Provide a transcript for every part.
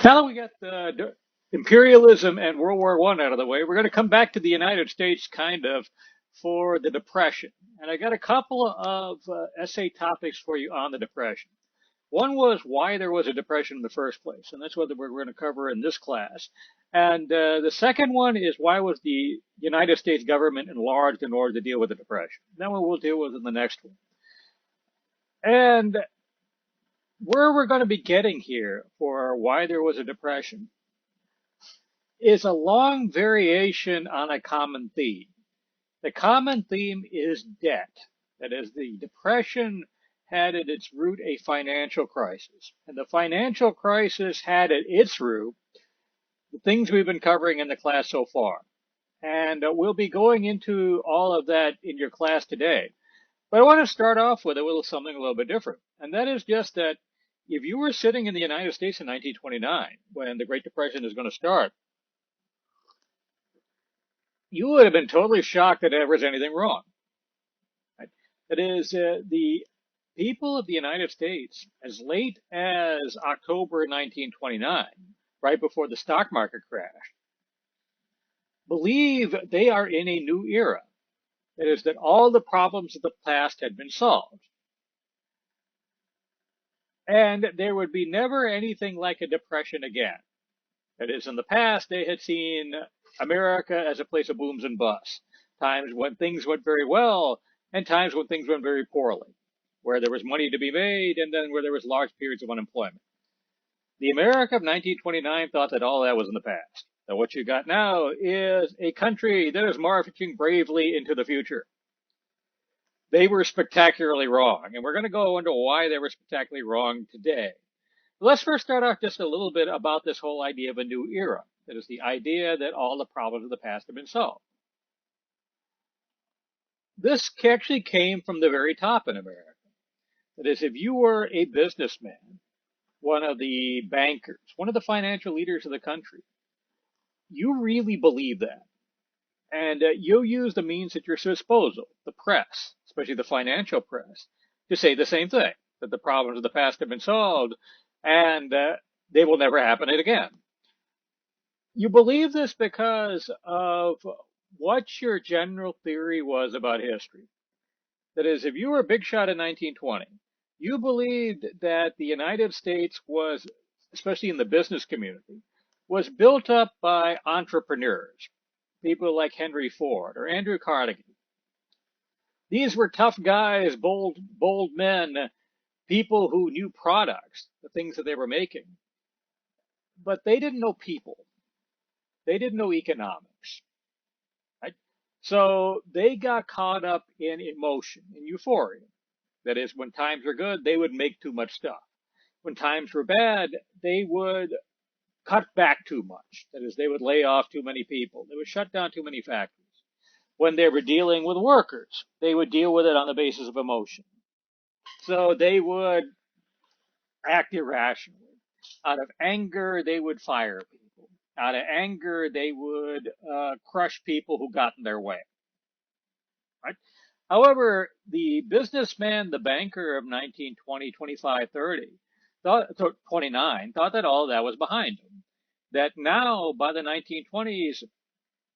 Now that we got the imperialism and World War One out of the way, we're going to come back to the United States kind of for the Depression. And I got a couple of essay topics for you on the Depression. One was why there was a depression in the first place, and that's what we're going to cover in this class. And the second one is why was the United States government enlarged in order to deal with the depression. That one we'll deal with in the next one. And where we're going to be getting here for why there was a depression is a long variation on a common theme. The common theme is debt. That is, the depression had at its root a financial crisis. And the financial crisis had at its root the things we've been covering in the class so far. And we'll be going into all of that in your class today. But I want to start off with something a little bit different. And that is just that if you were sitting in the United States in 1929, when the Great Depression is going to start, you would have been totally shocked that there was anything wrong. Right? That is, the people of the United States, as late as October 1929, right before the stock market crashed, believe they are in a new era. That is, that all the problems of the past had been solved. And there would be never anything like a depression again. That is, in the past, they had seen America as a place of booms and busts, times when things went very well and times when things went very poorly, where there was money to be made and then where there was large periods of unemployment. The America of 1929 thought that all that was in the past. That what you got now is a country that is marching bravely into the future. They were spectacularly wrong, and we're going to go into why they were spectacularly wrong today. Let's first start off just a little bit about this whole idea of a new era. That is the idea that all the problems of the past have been solved. This actually came from the very top in America. That is, if you were a businessman, one of the bankers, one of the financial leaders of the country, you really believe that. And you use the means at your disposal, the press, especially the financial press, to say the same thing, that the problems of the past have been solved and they will never happen again. You believe this because of what your general theory was about history. That is, if you were a big shot in 1920, you believed that the United States was, especially in the business community, was built up by entrepreneurs, people like Henry Ford or Andrew Carnegie. These were tough guys, bold men, people who knew products, the things that they were making. But they didn't know people. They didn't know economics. Right? So they got caught up in emotion, in euphoria. That is, when times were good, they would make too much stuff. When times were bad, they would cut back too much. That is, they would lay off too many people. They would shut down too many factories. When they were dealing with workers, they would deal with it on the basis of emotion. So they would act irrationally. Out of anger, they would fire people. Out of anger, they would crush people who got in their way. Right? However, the businessman, the banker of 1920, 25, 30, 29, thought that all that was behind him. That now, by the 1920s,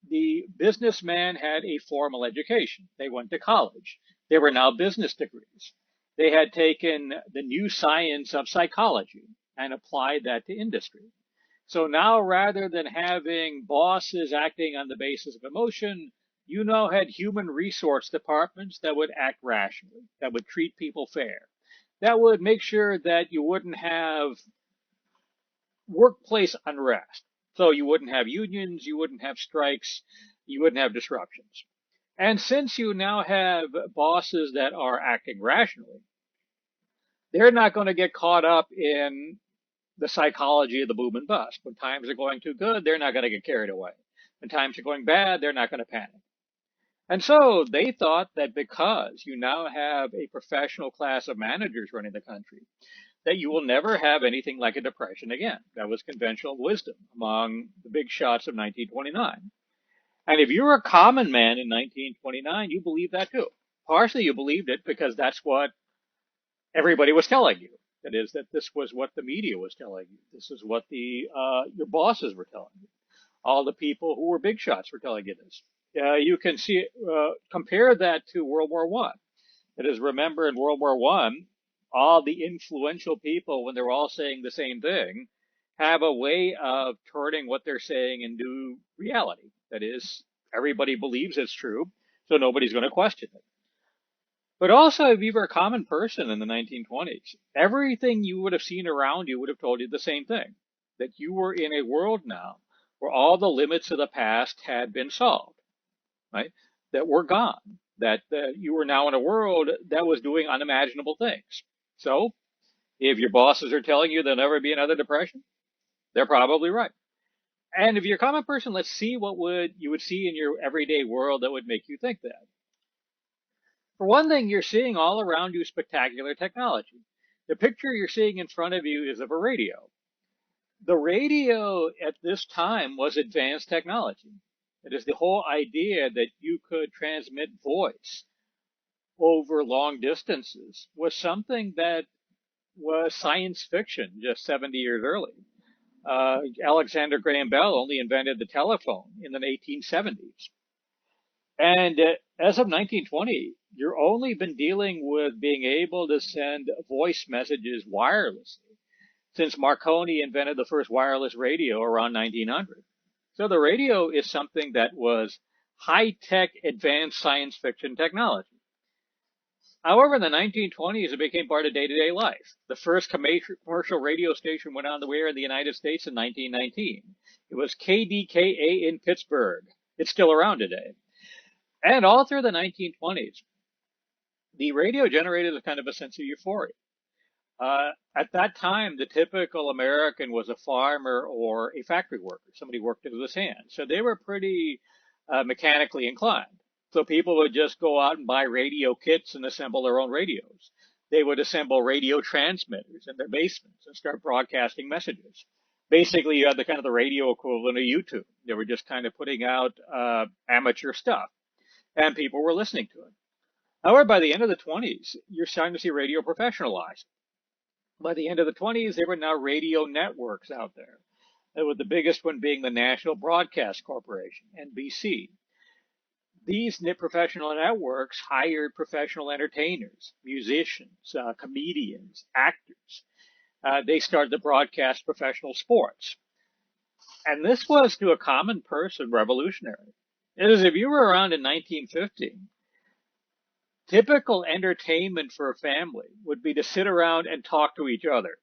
the businessman had a formal education. They went to college. They were now business degrees. They had taken the new science of psychology and applied that to industry. So now, rather than having bosses acting on the basis of emotion, you now had human resource departments that would act rationally, that would treat people fair, that would make sure that you wouldn't have workplace unrest. So you wouldn't have unions, you wouldn't have strikes, you wouldn't have disruptions. And since you now have bosses that are acting rationally, they're not going to get caught up in the psychology of the boom and bust. When times are going too good, they're not going to get carried away. When times are going bad, they're not going to panic. And so they thought that because you now have a professional class of managers running the country, that you will never have anything like a depression again. That was conventional wisdom among the big shots of 1929. And if you were a common man in 1929, you believed that too. Partially you believed it because that's what everybody was telling you. That is, that this was what the media was telling you. This is what your bosses were telling you. All the people who were big shots were telling you this. You can see compare that to World War One. That is, remember in World War One, all the influential people, when they're all saying the same thing, have a way of turning what they're saying into reality. That is, everybody believes it's true, so nobody's going to question it. But also, if you were a common person in the 1920s, everything you would have seen around you would have told you the same thing, that you were in a world now where all the limits of the past had been solved, right? That were gone, that you were now in a world that was doing unimaginable things. So if your bosses are telling you there'll never be another depression, they're probably right. And if you're a common person, let's see what you would see in your everyday world that would make you think that. For one thing, you're seeing all around you spectacular technology. The picture you're seeing in front of you is of a radio. The radio at this time was advanced technology. It is the whole idea that you could transmit voice over long distances was something that was science fiction just 70 years early. Alexander Graham Bell only invented the telephone in the 1870s. And as of 1920, you've only been dealing with being able to send voice messages wirelessly since Marconi invented the first wireless radio around 1900. So the radio is something that was high-tech, advanced science fiction technology. However, in the 1920s, it became part of day-to-day life. The first commercial radio station went on the air in the United States in 1919. It was KDKA in Pittsburgh. It's still around today. And all through the 1920s, the radio generated a kind of a sense of euphoria. At that time, the typical American was a farmer or a factory worker. Somebody worked with his hands. So they were pretty mechanically inclined. So people would just go out and buy radio kits and assemble their own radios. They would assemble radio transmitters in their basements and start broadcasting messages. Basically, you had the kind of the radio equivalent of YouTube. They were just kind of putting out amateur stuff, and people were listening to it. However, by the end of the 20s, you're starting to see radio professionalized. By the end of the 20s, there were now radio networks out there, with the biggest one being the National Broadcast Corporation, NBC. These professional networks hired professional entertainers, musicians, comedians, actors. They started to broadcast professional sports. And this was, to a common person, revolutionary. It is, if you were around in 1950, typical entertainment for a family would be to sit around and talk to each other.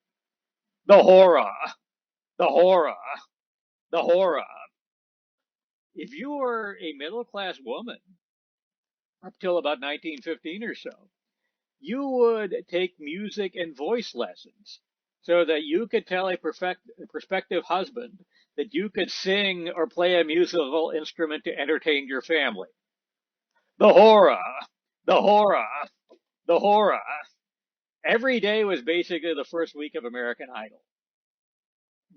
The horror, the horror, the horror. If you were a middle-class woman up till about 1915 or so, you would take music and voice lessons so that you could tell a prospective husband that you could sing or play a musical instrument to entertain your family. The horror, the horror, the horror. Every day was basically the first week of American Idol.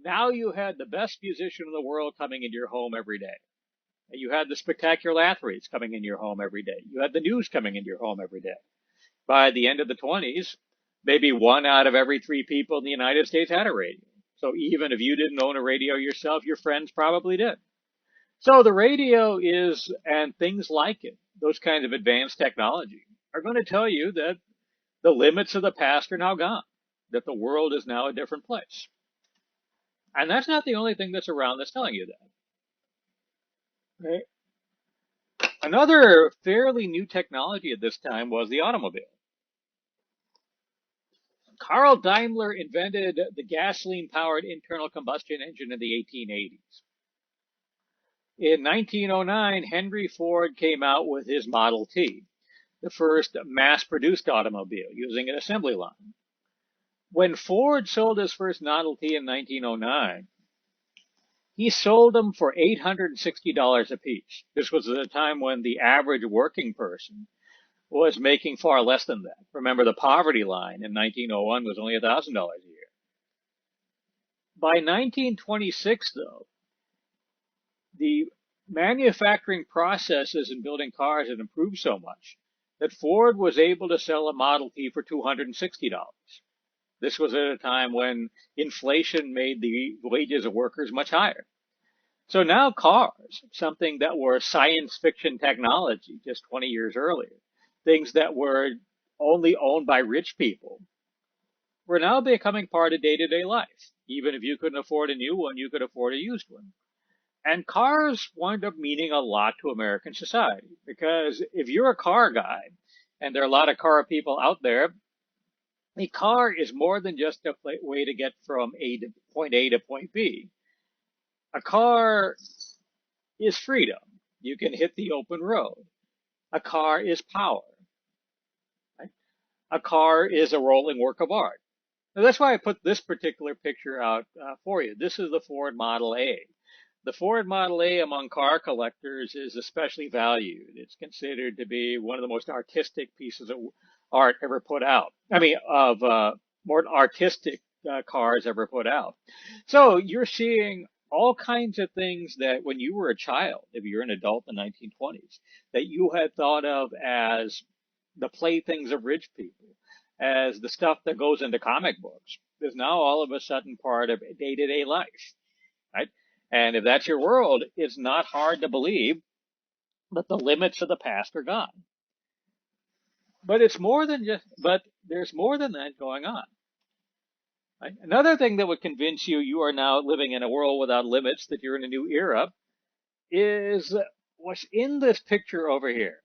Now you had the best musician in the world coming into your home every day. You had the spectacular athletes coming into your home every day. You had the news coming into your home every day. By the end of the 20s, maybe 1 out of every 3 people in the United States had a radio. So even if you didn't own a radio yourself, your friends probably did. So the radio is, and things like it, those kinds of advanced technology, are going to tell you that the limits of the past are now gone, that the world is now a different place. And that's not the only thing that's around that's telling you that. Right? Another fairly new technology at this time was the automobile. Carl Daimler invented the gasoline-powered internal combustion engine in the 1880s. In 1909, Henry Ford came out with his Model T, the first mass-produced automobile using an assembly line. When Ford sold his first Model T in 1909, he sold them for $860 apiece. This was at a time when the average working person was making far less than that. Remember, the poverty line in 1901 was only $1,000 a year. By 1926, though, the manufacturing processes in building cars had improved so much that Ford was able to sell a Model T for $260. This was at a time when inflation made the wages of workers much higher. So now cars, something that were science fiction technology just 20 years earlier, things that were only owned by rich people, were now becoming part of day-to-day life. Even if you couldn't afford a new one, you could afford a used one. And cars wind up meaning a lot to American society because if you're a car guy, and there are a lot of car people out there, a car is more than just a way to get from point A to point B. A car is freedom. You can hit the open road. A car is power. Right? A car is a rolling work of art. Now, that's why I put this particular picture out for you. This is the Ford Model A. The Ford Model A among car collectors is especially valued. It's considered to be one of the most artistic pieces of art ever put out. I mean, of more artistic cars ever put out. So you're seeing all kinds of things that when you were a child, if you're an adult in the 1920s, that you had thought of as the playthings of rich people, as the stuff that goes into comic books, is now all of a sudden part of day-to-day life, right? And if that's your world, it's not hard to believe that the limits of the past are gone. But there's more than that going on. Right? Another thing that would convince you you are now living in a world without limits, that you're in a new era, is what's in this picture over here.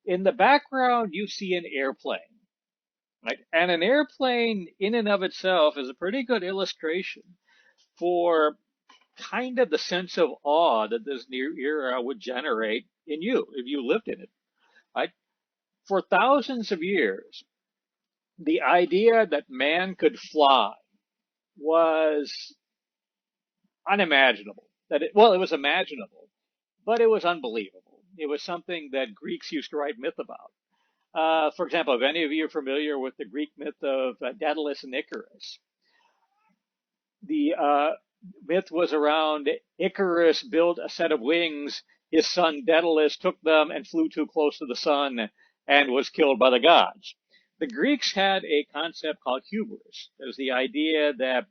In the background, you see an airplane. Right? And an airplane in and of itself is a pretty good illustration for kind of the sense of awe that this new era would generate in you if you lived in it. Right? For thousands of years, the idea that man could fly was unimaginable. It was imaginable, but it was unbelievable. It was something that Greeks used to write myth about. For example, if any of you are familiar with the Greek myth of Daedalus and Icarus, the myth was around Icarus built a set of wings. His son Daedalus took them and flew too close to the sun and was killed by the gods. The Greeks had a concept called hubris. It was the idea that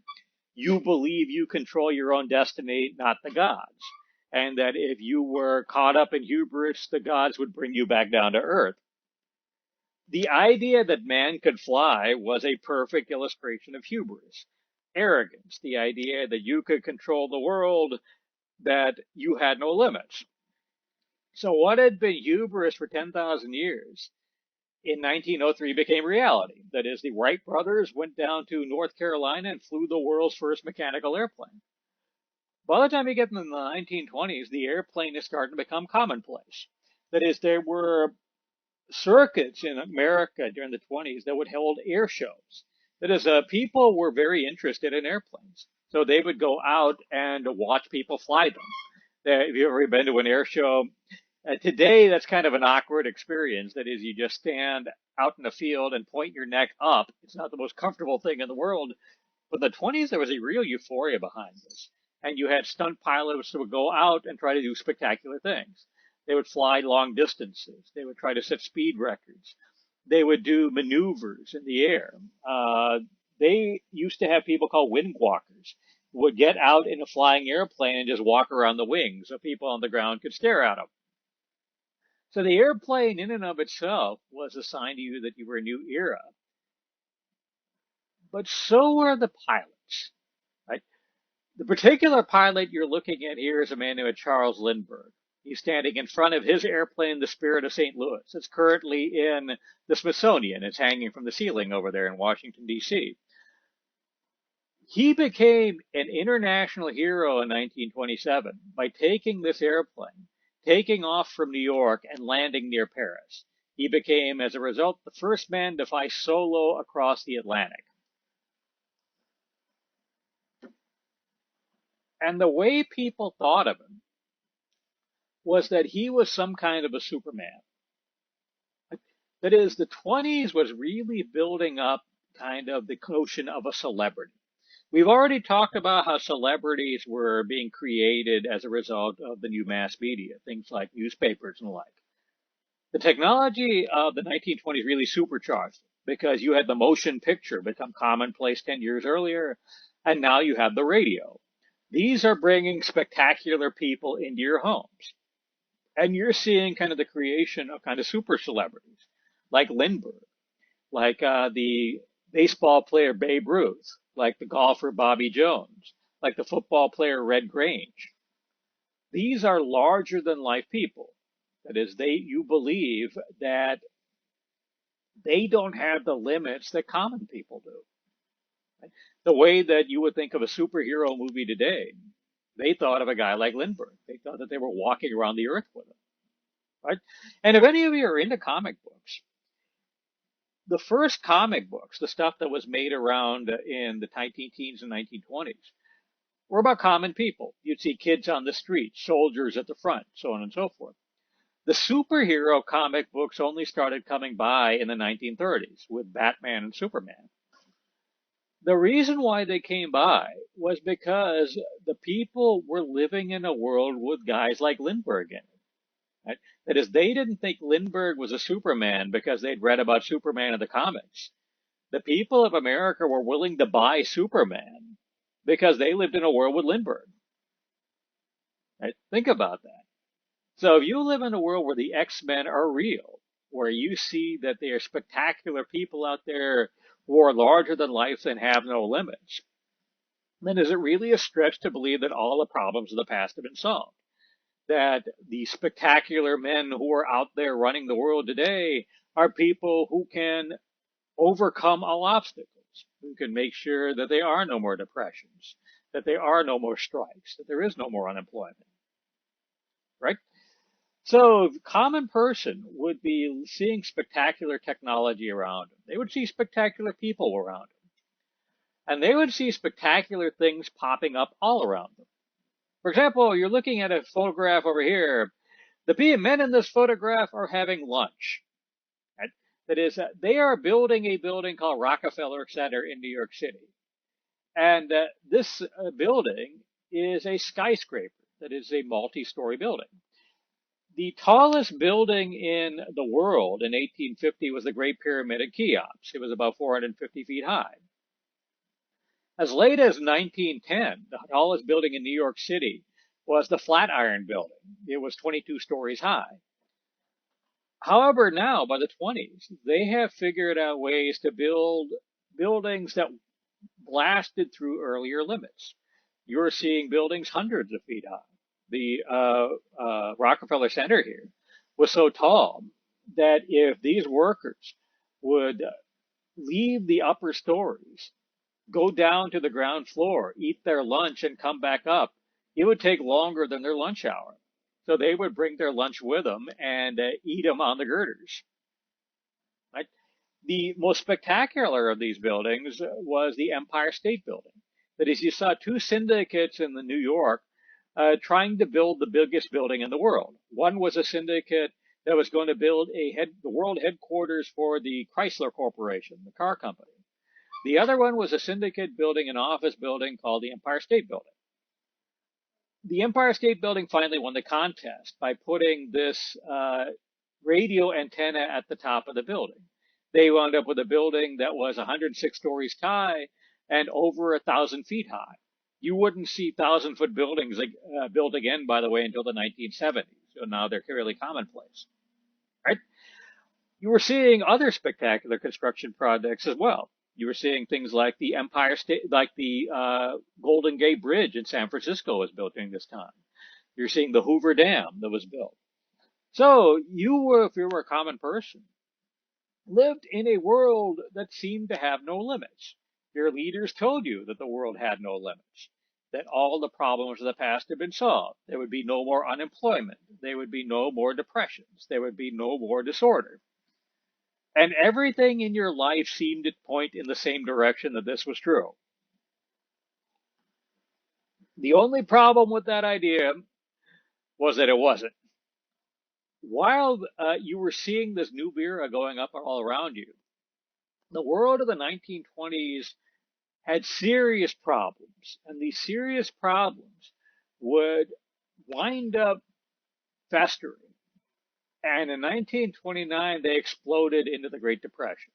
you believe you control your own destiny, not the gods. And that if you were caught up in hubris, the gods would bring you back down to earth. The idea that man could fly was a perfect illustration of hubris. Arrogance, the idea that you could control the world, that you had no limits. So what had been hubris for 10,000 years in 1903 became reality. That is, the Wright brothers went down to North Carolina and flew the world's first mechanical airplane. By the time you get into the 1920s, the airplane is starting to become commonplace. That is, there were circuits in America during the 20s that would hold air shows. That is, people were very interested in airplanes. So they would go out and watch people fly them. Have you ever been to an air show? Today, that's kind of an awkward experience. That is, you just stand out in the field and point your neck up. It's not the most comfortable thing in the world. But in the 20s, there was a real euphoria behind this. And you had stunt pilots who would go out and try to do spectacular things. They would fly long distances. They would try to set speed records. They would do maneuvers in the air. They used to have people called wind walkers who would get out in a flying airplane and just walk around the wings so people on the ground could stare at them. So the airplane in and of itself was a sign to you that you were a new era. But so were the pilots. Right? The particular pilot you're looking at here is a man named Charles Lindbergh. He's standing in front of his airplane, the Spirit of St. Louis. It's currently in the Smithsonian. It's hanging from the ceiling over there in Washington, D.C. He became an international hero in 1927 by taking this airplane, taking off from New York and landing near Paris. He became, as a result, the first man to fly solo across the Atlantic. And the way people thought of him was that he was some kind of a Superman. That is, the 20s was really building up kind of the notion of a celebrity. We've already talked about how celebrities were being created as a result of the new mass media, things like newspapers and the like. The technology of the 1920s really supercharged it. because you had the motion picture become commonplace 10 years earlier, and now you have the radio. These are bringing spectacular people into your homes. And you're seeing kind of the creation of kind of super celebrities like Lindbergh, like the baseball player Babe Ruth, like the golfer Bobby Jones, like the football player Red Grange. These are larger than life people. That is, you believe that they don't have the limits that common people do. The way that you would think of a superhero movie today, they thought of a guy like Lindbergh. They thought that they were walking around the earth with him, right? And if any of you are into comic books, the first comic books, the stuff that was made around in the 19 teens and 1920s, were about common people. You'd see kids on the street, soldiers at the front, so on and so forth. The superhero comic books only started coming by in the 1930s with Batman and Superman. The reason why they came by was because the people were living in a world with guys like Lindbergh in it. Right? That is, they didn't think Lindbergh was a Superman because they'd read about Superman in the comics. The people of America were willing to buy Superman because they lived in a world with Lindbergh. Right? Think about that. So if you live in a world where the X-Men are real, where you see that they are spectacular people out there who are larger than life and have no limits, then is it really a stretch to believe that all the problems of the past have been solved? That the spectacular men who are out there running the world today are people who can overcome all obstacles, who can make sure that there are no more depressions, that there are no more strikes, that there is no more unemployment, right? So the common person would be seeing spectacular technology around them. They would see spectacular people around them. And they would see spectacular things popping up all around them. For example, you're looking at a photograph over here. The men in this photograph are having lunch. Right? That is, they are building a building called Rockefeller Center in New York City. And this building is a skyscraper. That is a multi-story building. The tallest building in the world in 1850 was the Great Pyramid at Cheops. It was about 450 feet high. As late as 1910, the tallest building in New York City was the Flatiron Building. It was 22 stories high. However, now by the 20s, they have figured out ways to build buildings that blasted through earlier limits. You're seeing buildings hundreds of feet high. The Rockefeller Center here was so tall that if these workers would leave the upper stories, go down to the ground floor, eat their lunch, and come back up, it would take longer than their lunch hour. So they would bring their lunch with them and eat them on the girders. Right? The most spectacular of these buildings was the Empire State Building. That is, you saw two syndicates in New York trying to build the biggest building in the world. One was a syndicate that was going to build the world headquarters for the Chrysler Corporation, the car company. The other one was a syndicate building an office building called the Empire State Building. The Empire State Building finally won the contest by putting this radio antenna at the top of the building. They wound up with a building that was 106 stories high and over 1,000 feet high. You wouldn't see 1,000-foot buildings built again, by the way, until the 1970s. So now they're fairly commonplace, right? You were seeing other spectacular construction projects as well. You were seeing things like the Empire State, like the Golden Gate Bridge in San Francisco was built during this time. You're seeing the Hoover Dam that was built. So you were, if you were a common person, lived in a world that seemed to have no limits. Your leaders told you that the world had no limits, that all the problems of the past had been solved. There would be no more unemployment. There would be no more depressions. There would be no more disorder. And everything in your life seemed to point in the same direction that this was true. The only problem with that idea was that it wasn't. While you were seeing this new era going up all around you, the world of the 1920s had serious problems, and these serious problems would wind up festering. And in 1929, they exploded into the Great Depression.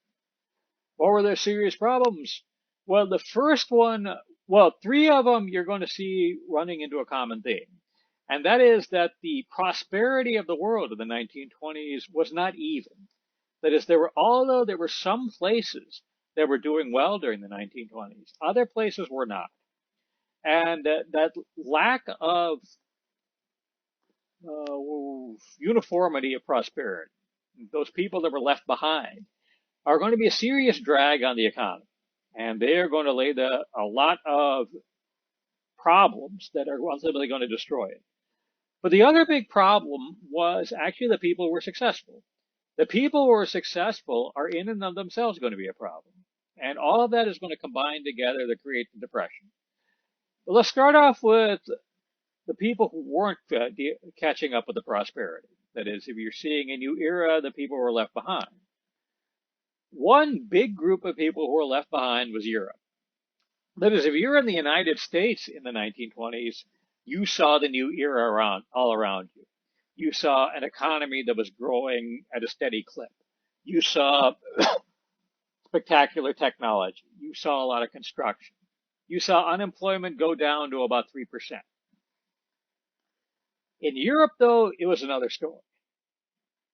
What were their serious problems? Well, the first one, well, three of them you're going to see running into a common theme. And that is that the prosperity of the world in the 1920s was not even. That is, although there were some places that were doing well during the 1920s, other places were not. And that lack of uniformity of prosperity, those people that were left behind, are going to be a serious drag on the economy. And they are going to lay a lot of problems that are ultimately going to destroy it. But the other big problem was actually the people who were successful. The people who are successful are in and of themselves going to be a problem. And all of that is going to combine together to create the depression. But let's start off with the people who weren't catching up with the prosperity. That is, if you're seeing a new era, the people who were left behind. One big group of people who were left behind was Europe. That is, if you're in the United States in the 1920s, you saw the new era all around you. You saw an economy that was growing at a steady clip. You saw spectacular technology. You saw a lot of construction. You saw unemployment go down to about 3%. In Europe, though, it was another story.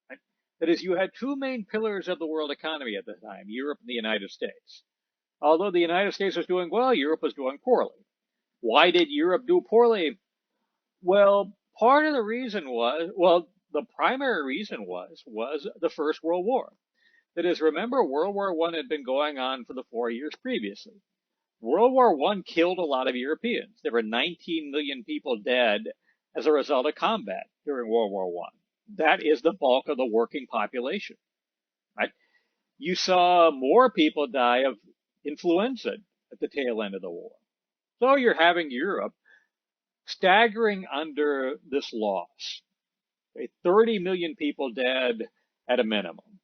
Right? That is, you had two main pillars of the world economy at the time, Europe and the United States. Although the United States was doing well, Europe was doing poorly. Why did Europe do poorly? Well, part of the reason the primary reason was the First World War. That is, remember, World War I had been going on for the 4 years previously. World War I killed a lot of Europeans. There were 19 million people dead as a result of combat during World War I. That is the bulk of the working population. Right? You saw more people die of influenza at the tail end of the war. So you're having Europe staggering under this loss. Okay, 30 million people dead at a minimum.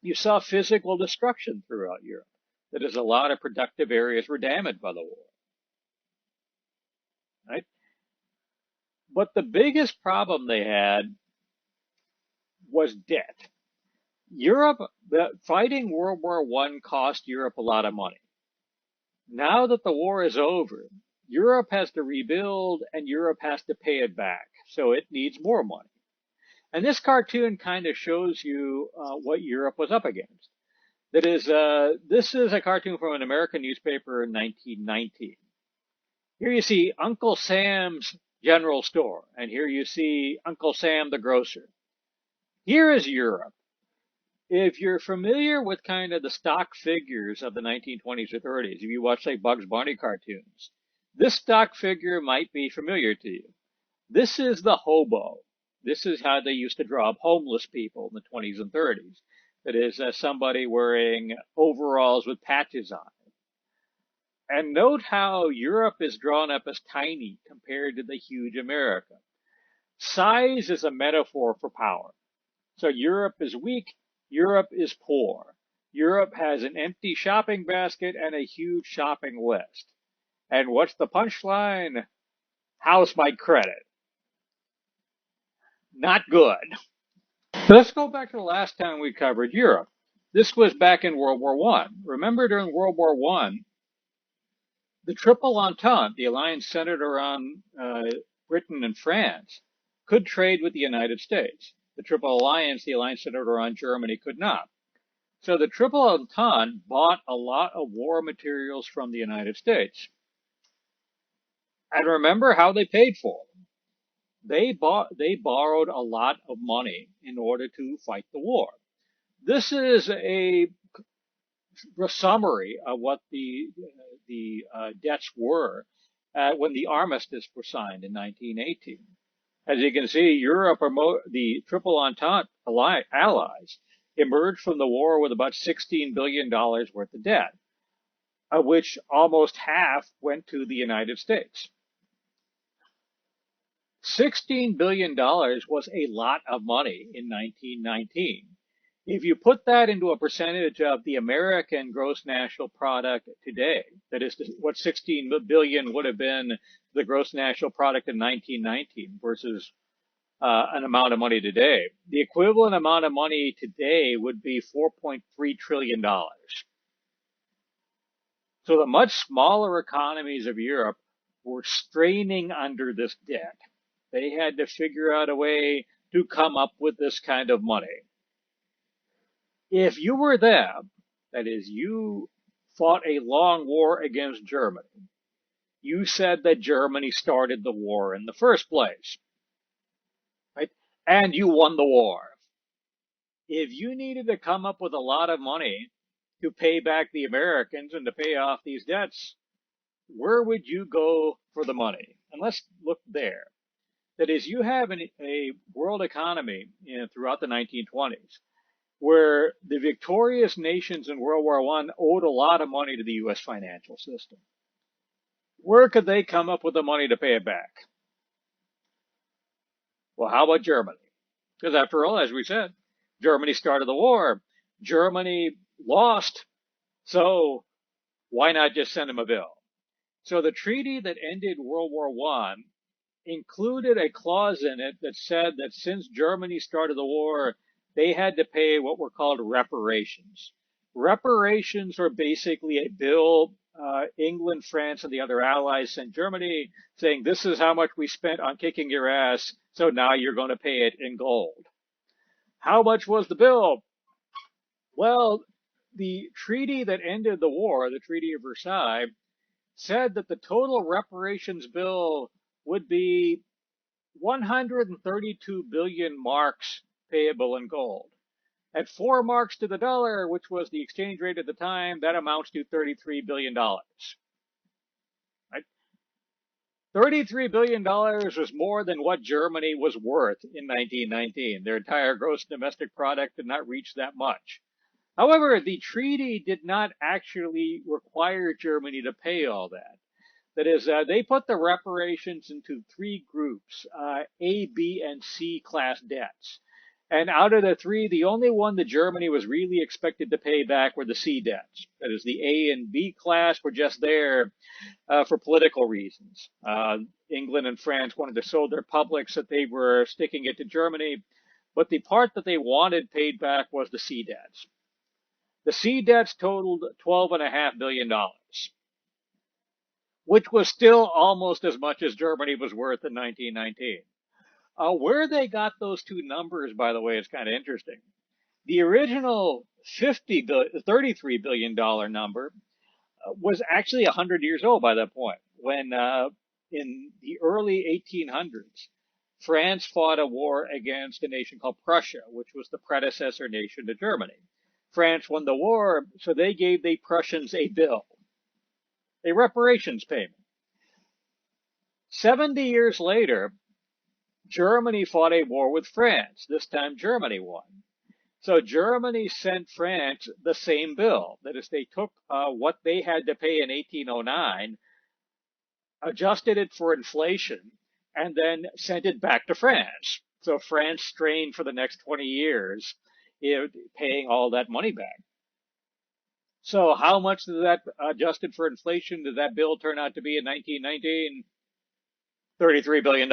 You saw physical destruction throughout Europe. That is, a lot of productive areas were damaged by the war. Right? But the biggest problem they had was debt. Fighting World War I cost Europe a lot of money. Now that the war is over, Europe has to rebuild and Europe has to pay it back. So it needs more money. And this cartoon kind of shows you what Europe was up against. That is, this is a cartoon from an American newspaper in 1919. Here you see Uncle Sam's General Store, and here you see Uncle Sam the grocer. Here is Europe. If you're familiar with kind of the stock figures of the 1920s or 30s, if you watch, say, Bugs Bunny cartoons, this stock figure might be familiar to you. This is the hobo. This is how they used to draw up homeless people in the 20s and 30s. That is, somebody wearing overalls with patches on it. And note how Europe is drawn up as tiny compared to the huge America. Size is a metaphor for power. So Europe is weak, Europe is poor. Europe has an empty shopping basket and a huge shopping list. And what's the punchline? How's my credit? Not good. Let's go back to the last time we covered Europe. This was back in World War I. Remember, during World War I, the Triple Entente, the alliance centered around Britain and France, could trade with the United States. The Triple Alliance, the alliance centered around Germany, could not. So the Triple Entente bought a lot of war materials from the United States. And remember how they paid for them. They borrowed a lot of money in order to fight the war. This is a summary of what the debts were when the armistice was signed in 1918. As you can see, Europe, the Triple Entente allies, emerged from the war with about $16 billion worth of debt, of which almost half went to the United States. $16 billion was a lot of money in 1919. If you put that into a percentage of the American gross national product today, that is what 16 billion would have been the gross national product in 1919 versus an amount of money today. The equivalent amount of money today would be $4.3 trillion. So the much smaller economies of Europe were straining under this debt. They had to figure out a way to come up with this kind of money. If you were them, that is, you fought a long war against Germany, you said that Germany started the war in the first place, right? And you won the war. If you needed to come up with a lot of money to pay back the Americans and to pay off these debts, where would you go for the money? And let's look there. That is, you have a world economy throughout the 1920s where the victorious nations in World War I owed a lot of money to the U.S. financial system. Where could they come up with the money to pay it back? Well, how about Germany? Because after all, as we said, Germany started the war. Germany lost. So why not just send them a bill? So the treaty that ended World War I included a clause in it that said that since Germany started the war, they had to pay what were called reparations. Reparations were basically a bill England, France, and the other allies sent Germany saying, this is how much we spent on kicking your ass, so now you're going to pay it in gold. How much was the bill? Well, the treaty that ended the war, the Treaty of Versailles, said that the total reparations bill would be 132 billion marks payable in gold. At 4 marks to the dollar, which was the exchange rate at the time, that amounts to $33 billion. Right? $33 billion was more than what Germany was worth in 1919. Their entire gross domestic product did not reach that much. However, the treaty did not actually require Germany to pay all that. That is, they put the reparations into 3 groups, A, B, and C class debts. And out of the 3, the only one that Germany was really expected to pay back were the C debts. That is, the A and B class were just there for political reasons. England and France wanted to show their publics that they were sticking it to Germany, but the part that they wanted paid back was the C debts. The C debts totaled $12.5 billion, which was still almost as much as Germany was worth in 1919. Where they got those two numbers, by the way, is kind of interesting. The original $33 billion number was actually 100 years old by that point, when in the early 1800s, France fought a war against a nation called Prussia, which was the predecessor nation to Germany. France won the war, so they gave the Prussians a bill, a reparations payment. 70 years later, Germany fought a war with France. This time Germany won. So Germany sent France the same bill. That is, they took what they had to pay in 1809, adjusted it for inflation, and then sent it back to France. So France strained for the next 20 years, paying all that money back. So how much did that, adjusted for inflation, did that bill turn out to be in 1919? $33 billion.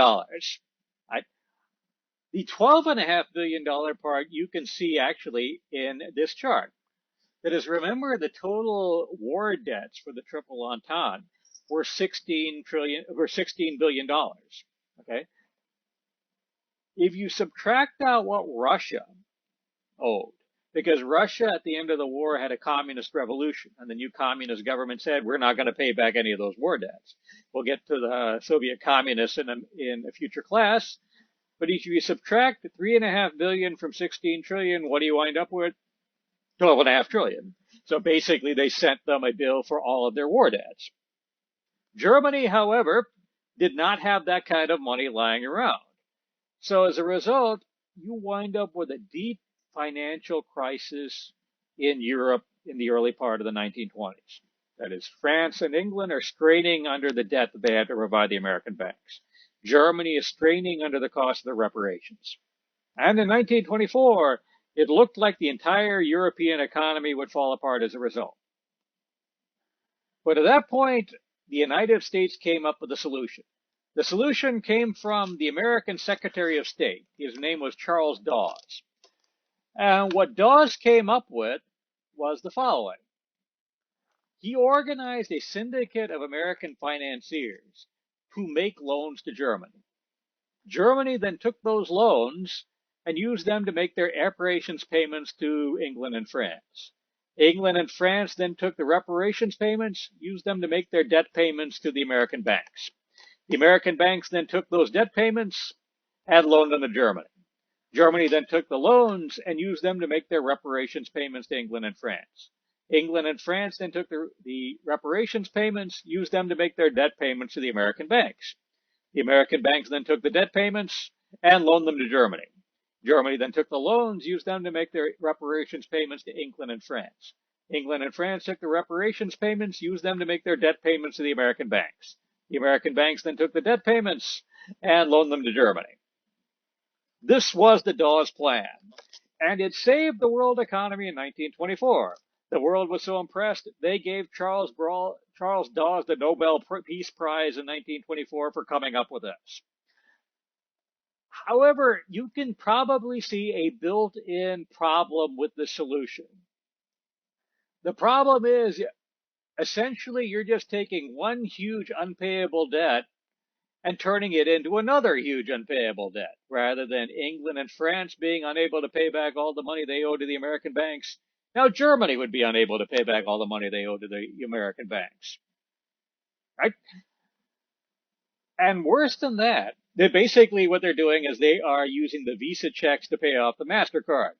The $12.5 billion part you can see actually in this chart. That is, remember the total war debts for the Triple Entente were $16 billion. Okay. If you subtract out what Russia owed, because Russia at the end of the war had a communist revolution, and the new communist government said, we're not going to pay back any of those war debts. We'll get to the Soviet communists in a future class. But if you subtract $3.5 billion from 16 trillion, what do you wind up with? 12.5 trillion. So basically, they sent them a bill for all of their war debts. Germany, however, did not have that kind of money lying around. So as a result, you wind up with a deep financial crisis in Europe in the early part of the 1920s. That is, France and England are straining under the debt that they had to provide the American banks. Germany is straining under the cost of the reparations. And in 1924, it looked like the entire European economy would fall apart as a result. But at that point, the United States came up with a solution. The solution came from the American Secretary of State. His name was Charles Dawes. And what Dawes came up with was the following. He organized a syndicate of American financiers to make loans to Germany. Germany then took those loans and used them to make their reparations payments to England and France. England and France then took the reparations payments, used them to make their debt payments to the American banks. The American banks then took those debt payments and loaned them to Germany. Germany then took the loans and used them to make their reparations payments to England and France. England and France then took the reparations payments, used them to make their debt payments to the American banks. The American banks then took the debt payments and loaned them to Germany. Germany then took the loans, used them to make their reparations payments to England and France. England and France took the reparations payments, used them to make their debt payments to the American banks. The American banks then took the debt payments and loaned them to Germany. This was the Dawes Plan, and it saved the world economy in 1924. The world was so impressed, they gave Charles Dawes the Nobel Peace Prize in 1924 for coming up with this. However, you can probably see a built-in problem with the solution. The problem is, essentially, you're just taking one huge unpayable debt and turning it into another huge unpayable debt. Rather than England and France being unable to pay back all the money they owe to the American banks, now Germany would be unable to pay back all the money they owe to the American banks. Right? And worse than that, basically what they're doing is they are using the Visa checks to pay off the MasterCard.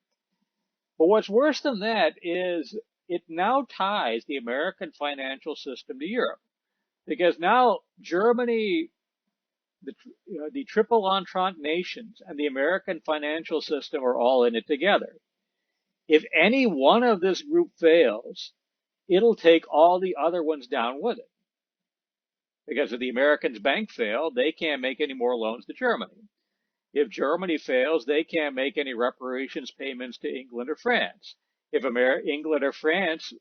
But what's worse than that is it now ties the American financial system to Europe. Because now Germany, the Triple Entente nations, and the American financial system are all in it together. If any one of this group fails, it'll take all the other ones down with it. Because if the Americans' bank fail, they can't make any more loans to Germany. If Germany fails, they can't make any reparations payments to England or France. If England or France,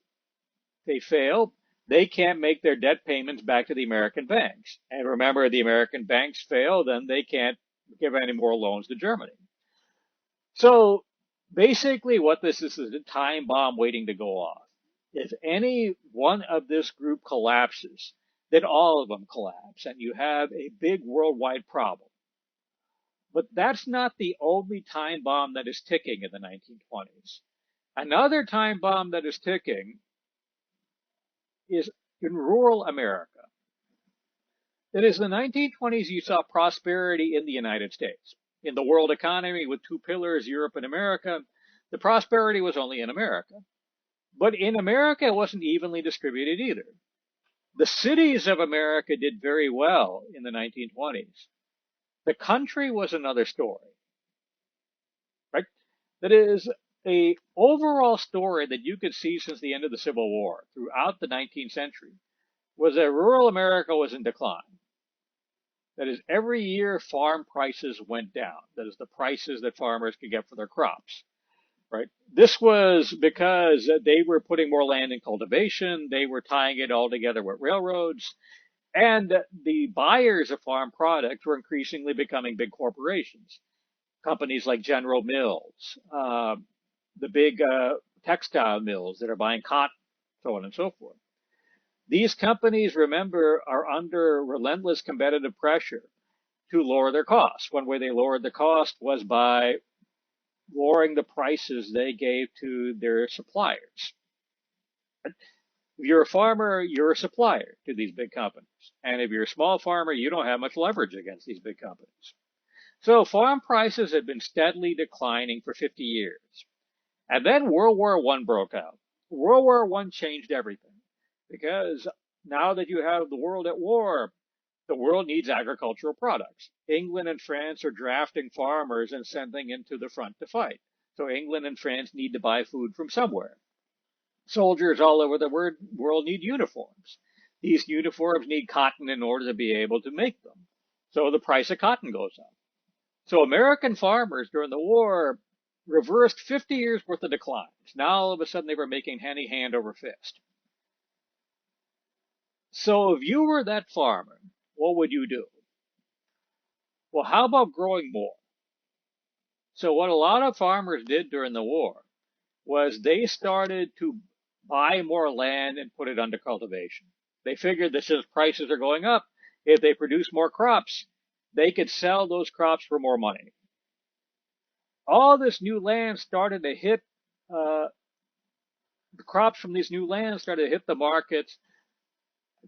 they fail, they can't make their debt payments back to the American banks. And remember, the American banks fail, then they can't give any more loans to Germany. So basically what this is a time bomb waiting to go off. If any one of this group collapses, then all of them collapse and you have a big worldwide problem. But that's not the only time bomb that is ticking in the 1920s. Another time bomb that is ticking is in rural America. That is, in the 1920s, you saw prosperity in the United States. In the world economy with two pillars, Europe and America, the prosperity was only in America. But in America, it wasn't evenly distributed either. The cities of America did very well in the 1920s. The country was another story, right? That is a overall story that you could see since the end of the Civil War throughout the 19th century was that rural America was in decline. That is, every year farm prices went down. That is, the prices that farmers could get for their crops. Right? This was because they were putting more land in cultivation, they were tying it all together with railroads, and the buyers of farm products were increasingly becoming big corporations. Companies like General Mills, the big textile mills that are buying cotton, so on and so forth. These companies, remember, are under relentless competitive pressure to lower their costs. One way they lowered the cost was by lowering the prices they gave to their suppliers. If you're a farmer, you're a supplier to these big companies. And if you're a small farmer, you don't have much leverage against these big companies. So farm prices had been steadily declining for 50 years. And then World War I broke out. World War I changed everything. Because now that you have the world at war, the world needs agricultural products. England and France are drafting farmers and sending into the front to fight. So England and France need to buy food from somewhere. Soldiers all over the world need uniforms. These uniforms need cotton in order to be able to make them. So the price of cotton goes up. So American farmers during the war reversed 50 years worth of declines. Now all of a sudden they were making hand over fist. So if you were that farmer, what would you do? Well, how about growing more? So what a lot of farmers did during the war was they started to buy more land and put it under cultivation. They figured that since prices are going up, if they produce more crops, they could sell those crops for more money. All this new land started to hit, uh, the crops from these new lands started to hit the markets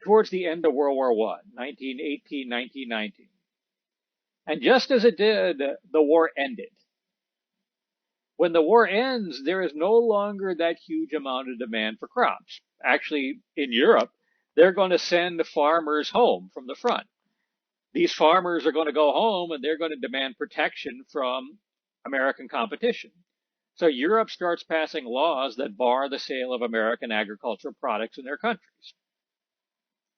towards the end of World War I, 1918, 1919. And just as it did, the war ended. When the war ends, there is no longer that huge amount of demand for crops. Actually, in Europe, they're going to send farmers home from the front. These farmers are going to go home and they're going to demand protection from American competition. So Europe starts passing laws that bar the sale of American agricultural products in their countries.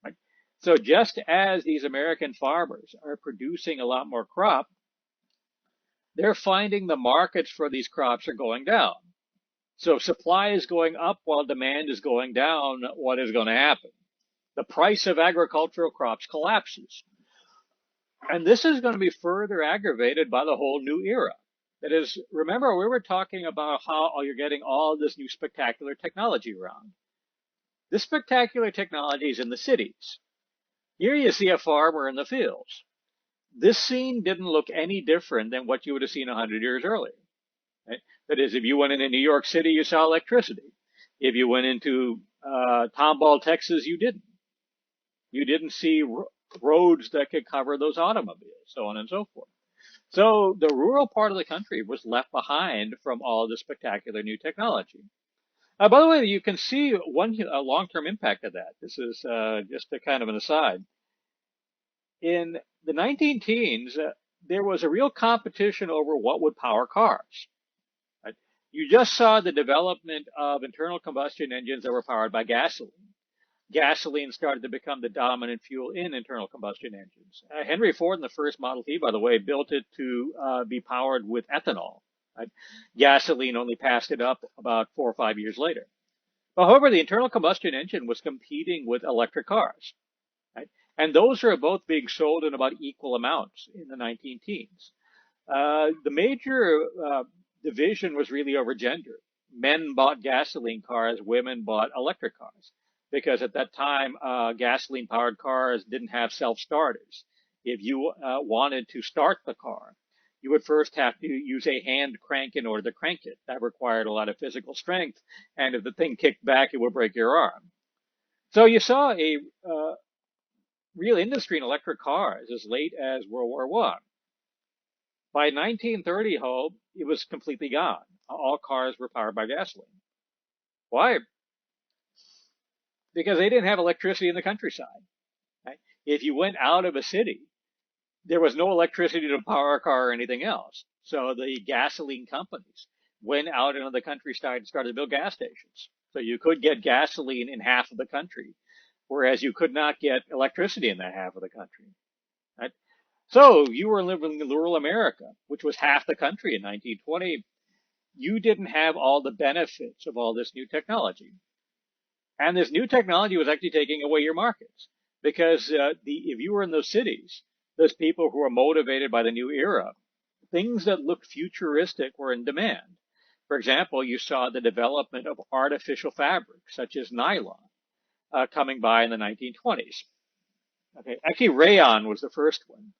Right? So just as these American farmers are producing a lot more crop, they're finding the markets for these crops are going down. So if supply is going up while demand is going down, what is going to happen? The price of agricultural crops collapses. And this is going to be further aggravated by the whole new era. That is, remember, we were talking about how you're getting all this new spectacular technology around. This spectacular technology is in the cities. Here you see a farmer in the fields. This scene didn't look any different than what you would have seen 100 years earlier. Right? That is, if you went into New York City, you saw electricity. If you went into Tomball, Texas, you didn't. You didn't see roads that could cover those automobiles, so on and so forth. So the rural part of the country was left behind from all the spectacular new technology. By the way, you can see one long-term impact of that. This is just a kind of an aside. In the 19 teens, there was a real competition over what would power cars. Right? You just saw the development of internal combustion engines that were powered by gasoline. Gasoline started to become the dominant fuel in internal combustion engines. Henry Ford in the first Model T, by the way, built it to be powered with ethanol. Right? Gasoline only passed it up about 4 or 5 years later. However, the internal combustion engine was competing with electric cars. Right? And those are both being sold in about equal amounts in the 19 teens. The major division was really over gender. Men bought gasoline cars, women bought electric cars. Because at that time, gasoline powered cars didn't have self-starters. If you wanted to start the car, you would first have to use a hand crank in order to crank it. That required a lot of physical strength. And if the thing kicked back, it would break your arm. So you saw a real industry in electric cars as late as World War I. By 1930, Hope, it was completely gone. All cars were powered by gasoline. Why? Because they didn't have electricity in the countryside. Right? If you went out of a city, there was no electricity to power a car or anything else. So the gasoline companies went out into the countryside and started to build gas stations. So you could get gasoline in half of the country, whereas you could not get electricity in that half of the country. Right? So you were living in rural America, which was half the country in 1920. You didn't have all the benefits of all this new technology. And this new technology was actually taking away your markets because if you were in those cities, those people who were motivated by the new era, things that looked futuristic were in demand. For example, you saw the development of artificial fabrics such as nylon coming by in the 1920s. Okay, actually, rayon was the first one.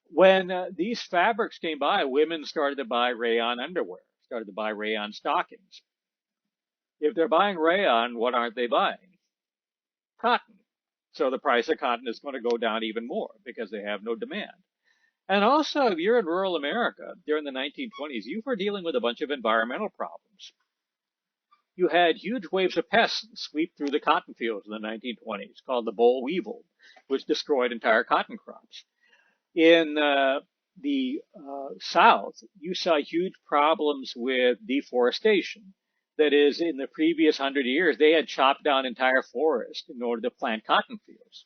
When these fabrics came by, women started to buy rayon underwear, started to buy rayon stockings. If they're buying rayon, what aren't they buying? Cotton. So the price of cotton is going to go down even more because they have no demand. And also, if you're in rural America during the 1920s, you were dealing with a bunch of environmental problems. You had huge waves of pests sweep through the cotton fields in the 1920s called the boll weevil, which destroyed entire cotton crops. In the South, you saw huge problems with deforestation. That is, in the previous 100 years, they had chopped down entire forests in order to plant cotton fields.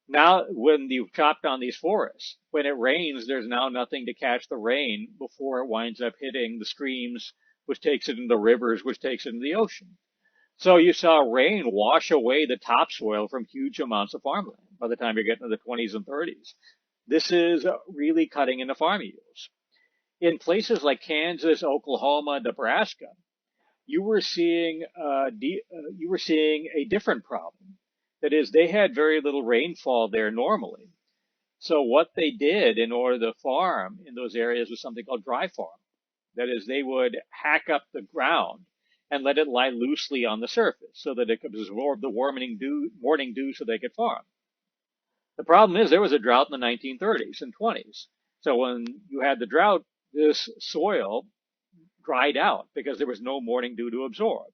Now, when you chop down these forests, when it rains, there's now nothing to catch the rain before it winds up hitting the streams, which takes it into the rivers, which takes it into the ocean. So you saw rain wash away the topsoil from huge amounts of farmland by the time you get into the 20s and 30s. This is really cutting into farm yields. In places like Kansas, Oklahoma, Nebraska, you were seeing a different problem. That is, they had very little rainfall there normally. So what they did in order to farm in those areas was something called dry farm. That is, they would hack up the ground and let it lie loosely on the surface so that it could absorb the morning dew so they could farm. The problem is there was a drought in the 1930s and 20s. So when you had the drought, this soil dried out because there was no morning dew to absorb.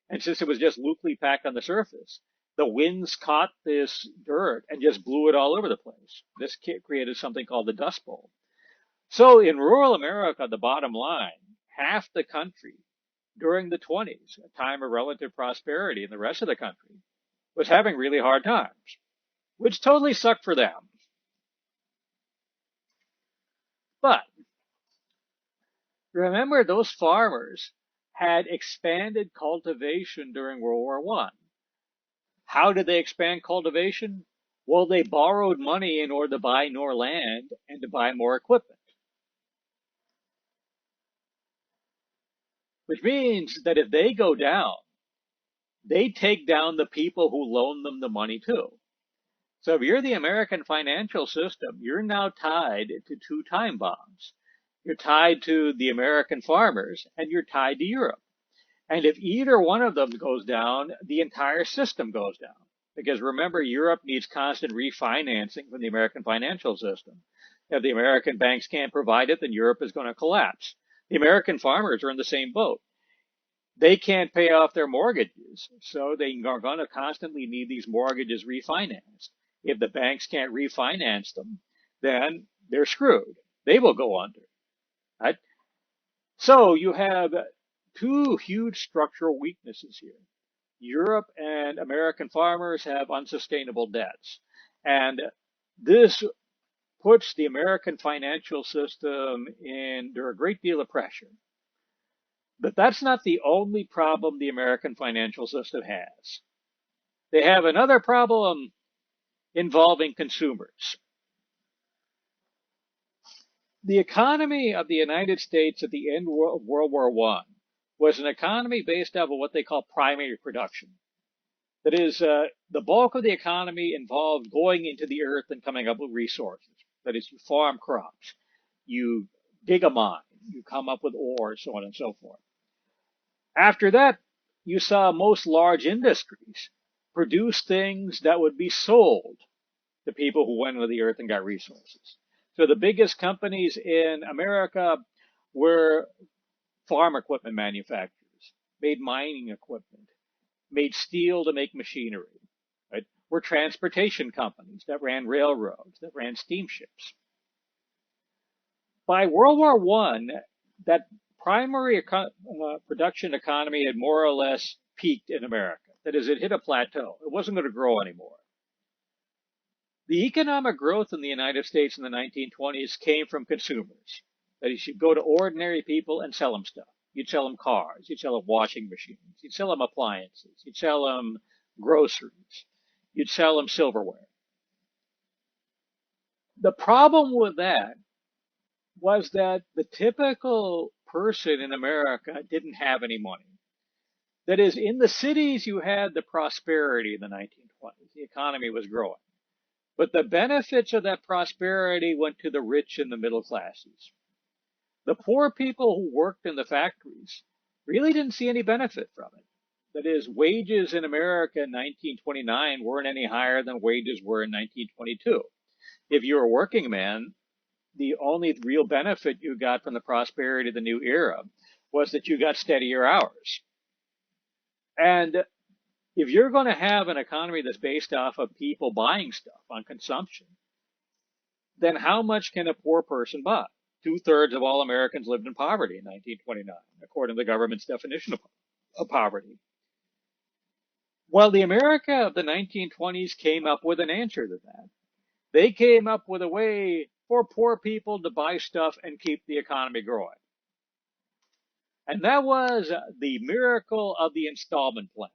And since it was just loosely packed on the surface, the winds caught this dirt and just blew it all over the place. This created something called the Dust Bowl. So in rural America, the bottom line, half the country during the 20s, a time of relative prosperity in the rest of the country, was having really hard times, which totally sucked for them. But remember, those farmers had expanded cultivation during World War I. How did they expand cultivation? Well, they borrowed money in order to buy more land and to buy more equipment, which means that if they go down, they take down the people who loan them the money too. So if you're the American financial system, you're now tied to two time bombs. You're tied to the American farmers and you're tied to Europe. And if either one of them goes down, the entire system goes down. Because remember, Europe needs constant refinancing from the American financial system. If the American banks can't provide it, then Europe is going to collapse. The American farmers are in the same boat. They can't pay off their mortgages, so they are going to constantly need these mortgages refinanced. If the banks can't refinance them, then they're screwed. They will go under. Right? So you have two huge structural weaknesses here. Europe and American farmers have unsustainable debts. And this puts the American financial system under a great deal of pressure. But that's not the only problem the American financial system has. They have another problem involving consumers. The economy of the United States at the end of World War I was an economy based off of what they call primary production. That is, the bulk of the economy involved going into the earth and coming up with resources. That is, you farm crops, you dig a mine, you come up with ore, so on and so forth. After that, you saw most large industries produce things that would be sold to people who went into the earth and got resources. So the biggest companies in America were farm equipment manufacturers, made mining equipment, made steel to make machinery, right? Were transportation companies that ran railroads, that ran steamships. By World War I, that primary production economy had more or less peaked in America. That is, it hit a plateau. It wasn't going to grow anymore. The economic growth in the United States in the 1920s came from consumers. That is, you'd go to ordinary people and sell them stuff. You'd sell them cars. You'd sell them washing machines. You'd sell them appliances. You'd sell them groceries. You'd sell them silverware. The problem with that was that the typical person in America didn't have any money. That is, in the cities, you had the prosperity in the 1920s. The economy was growing. But the benefits of that prosperity went to the rich and the middle classes. The poor people who worked in the factories really didn't see any benefit from it. That is, wages in America in 1929 weren't any higher than wages were in 1922. If you were a working man, the only real benefit you got from the prosperity of the new era was that you got steadier hours. And if you're going to have an economy that's based off of people buying stuff on consumption, then how much can a poor person buy? 2/3 of all Americans lived in poverty in 1929, according to the government's definition of poverty. Well, the America of the 1920s came up with an answer to that. They came up with a way for poor people to buy stuff and keep the economy growing. And that was the miracle of the installment plan.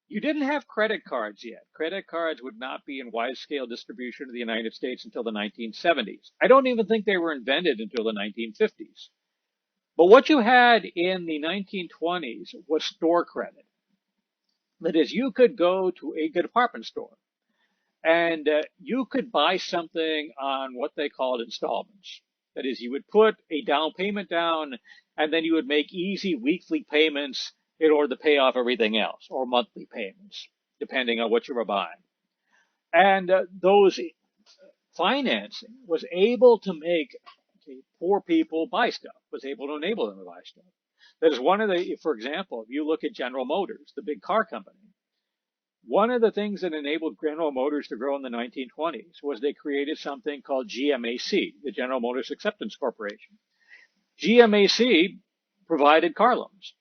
You didn't have credit cards yet. Credit cards would not be in wide scale distribution in the United States until the 1970s. I don't even think they were invented until the 1950s. But what you had in the 1920s was store credit. That is, you could go to a department store and you could buy something on what they called installments. That is, you would put a down payment down and then you would make easy weekly payments in order to pay off everything else, or monthly payments, depending on what you were buying. And those financing was able to make poor people buy stuff, was able to enable them to buy stuff. That is one of the, for example, if you look at General Motors, the big car company, one of the things that enabled General Motors to grow in the 1920s was they created something called GMAC, the General Motors Acceptance Corporation. GMAC provided car loans.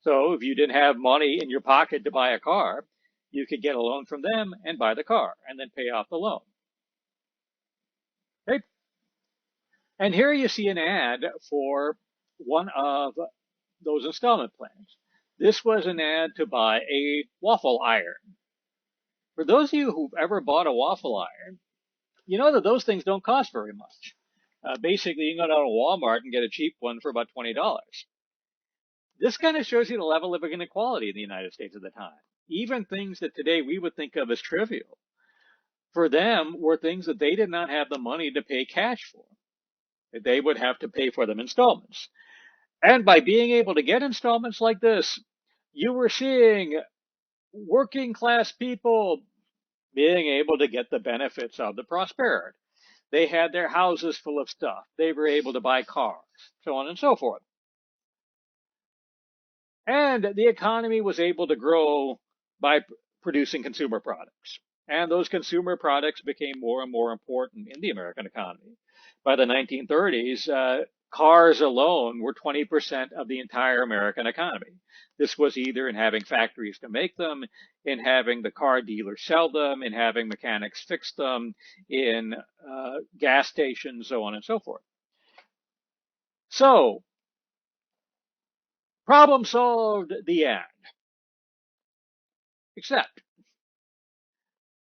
So if you didn't have money in your pocket to buy a car, you could get a loan from them and buy the car and then pay off the loan. Okay? And here you see an ad for one of those installment plans. This was an ad to buy a waffle iron. For those of you who've ever bought a waffle iron, you know that those things don't cost very much. Basically, you can go down to Walmart and get a cheap one for about $20. This kind of shows you the level of inequality in the United States at the time. Even things that today we would think of as trivial, for them were things that they did not have the money to pay cash for. They would have to pay for them installments. And by being able to get installments like this, you were seeing working class people being able to get the benefits of the prosperity. They had their houses full of stuff. They were able to buy cars, so on and so forth. And the economy was able to grow by producing consumer products. And those consumer products became more and more important in the American economy. By the 1930s, cars alone were 20% of the entire American economy. This was either in having factories to make them, in having the car dealers sell them, in having mechanics fix them, in gas stations, so on and so forth. So, problem solved, the end. Except,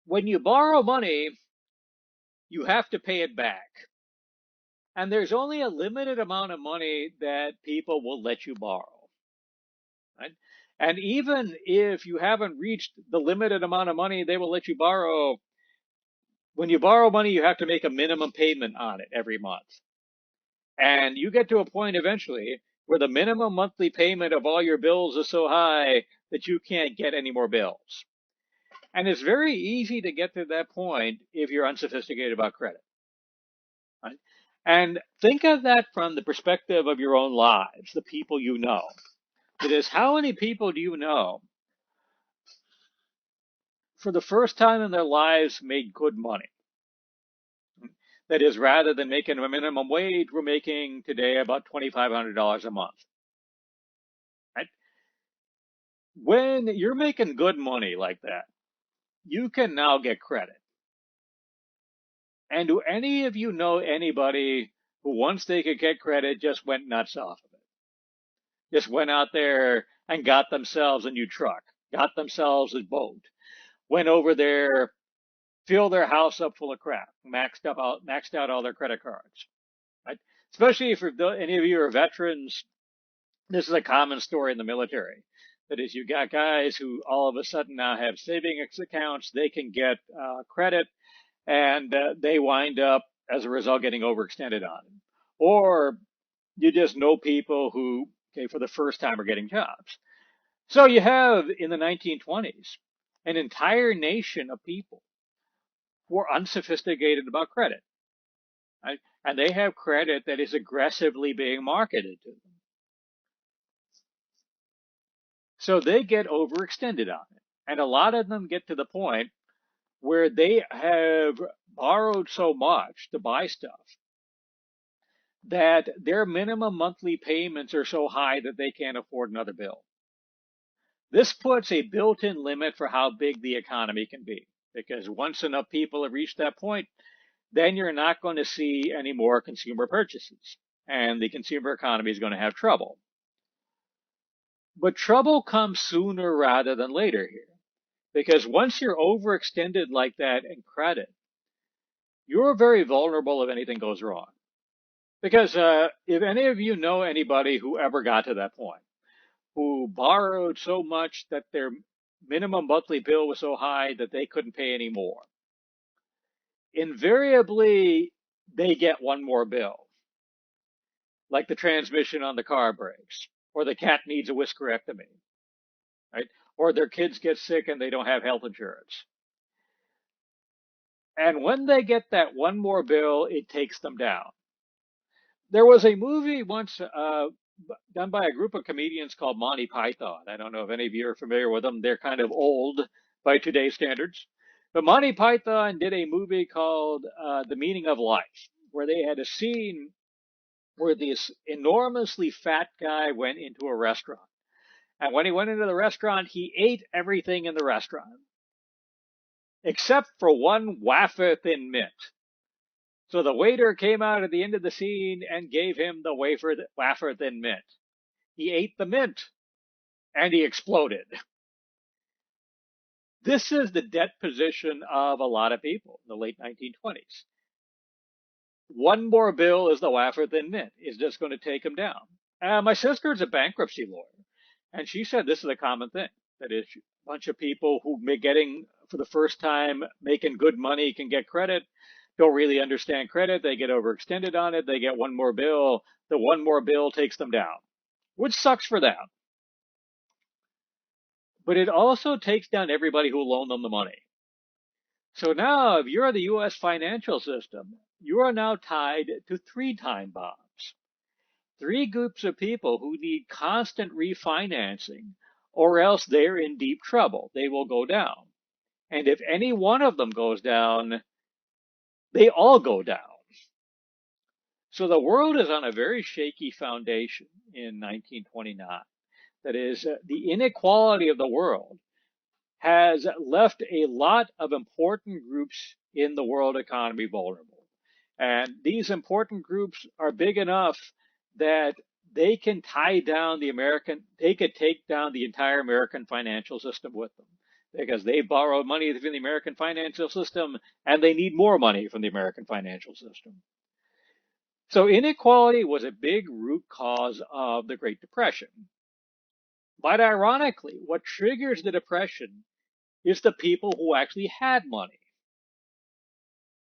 when you borrow money, you have to pay it back. And there's only a limited amount of money that people will let you borrow. Right? And even if you haven't reached the limited amount of money they will let you borrow, when you borrow money, you have to make a minimum payment on it every month. And you get to a point eventually where the minimum monthly payment of all your bills is so high that you can't get any more bills. And it's very easy to get to that point if you're unsophisticated about credit. Right? And think of that from the perspective of your own lives, the people you know. It is, how many people do you know for the first time in their lives made good money? That is, rather than making a minimum wage, we're making today about $2,500 a month. Right? When you're making good money like that, you can now get credit. And do any of you know anybody who, once they could get credit, just went nuts off of it? Just went out there and got themselves a new truck, got themselves a boat, went over there, filled their house up full of crap, maxed out all their credit cards. Right? Especially if any of you are veterans, this is a common story in the military. That is, you got guys who all of a sudden now have savings accounts, they can get credit, and they wind up, as a result, getting overextended on it. Or you just know people who, okay, for the first time are getting jobs. So you have, in the 1920s, an entire nation of people who are unsophisticated about credit. Right? And they have credit that is aggressively being marketed to them. So they get overextended on it. And a lot of them get to the point where they have borrowed so much to buy stuff that their minimum monthly payments are so high that they can't afford another bill. This puts a built-in limit for how big the economy can be, because once enough people have reached that point, then you're not going to see any more consumer purchases, and the consumer economy is going to have trouble. But trouble comes sooner rather than later here. Because once you're overextended like that in credit, you're very vulnerable if anything goes wrong. Because if any of you know anybody who ever got to that point, who borrowed so much that their minimum monthly bill was so high that they couldn't pay any more, invariably they get one more bill, like the transmission on the car breaks, or the cat needs a whiskerectomy, right? Or their kids get sick and they don't have health insurance. And when they get that one more bill, it takes them down. There was a movie once done by a group of comedians called Monty Python. I don't know if any of you are familiar with them. They're kind of old by today's standards. But Monty Python did a movie called The Meaning of Life, where they had a scene where this enormously fat guy went into a restaurant. And when he went into the restaurant, he ate everything in the restaurant, except for one wafer thin mint. So the waiter came out at the end of the scene and gave him the wafer thin mint. He ate the mint and he exploded. This is the debt position of a lot of people in the late 1920s. One more bill is the wafer thin mint is just going to take them down. My sister is a bankruptcy lawyer, and she said this is a common thing. That is, a bunch of people who may getting for the first time making good money can get credit, don't really understand credit. They get overextended on it. They get one more bill. The one more bill takes them down, which sucks for them. But it also takes down everybody who loaned them the money. So now, if you're the U.S. financial system, you are now tied to three time bombs. Three groups of people who need constant refinancing, or else they're in deep trouble. They will go down. And if any one of them goes down, they all go down. So the world is on a very shaky foundation in 1929. That is, the inequality of the world has left a lot of important groups in the world economy vulnerable. And these important groups are big enough that they can they could take down the entire American financial system with them because they borrowed money from the American financial system and they need more money from the American financial system. So inequality was a big root cause of the Great Depression. But ironically, what triggers the Depression is the people who actually had money.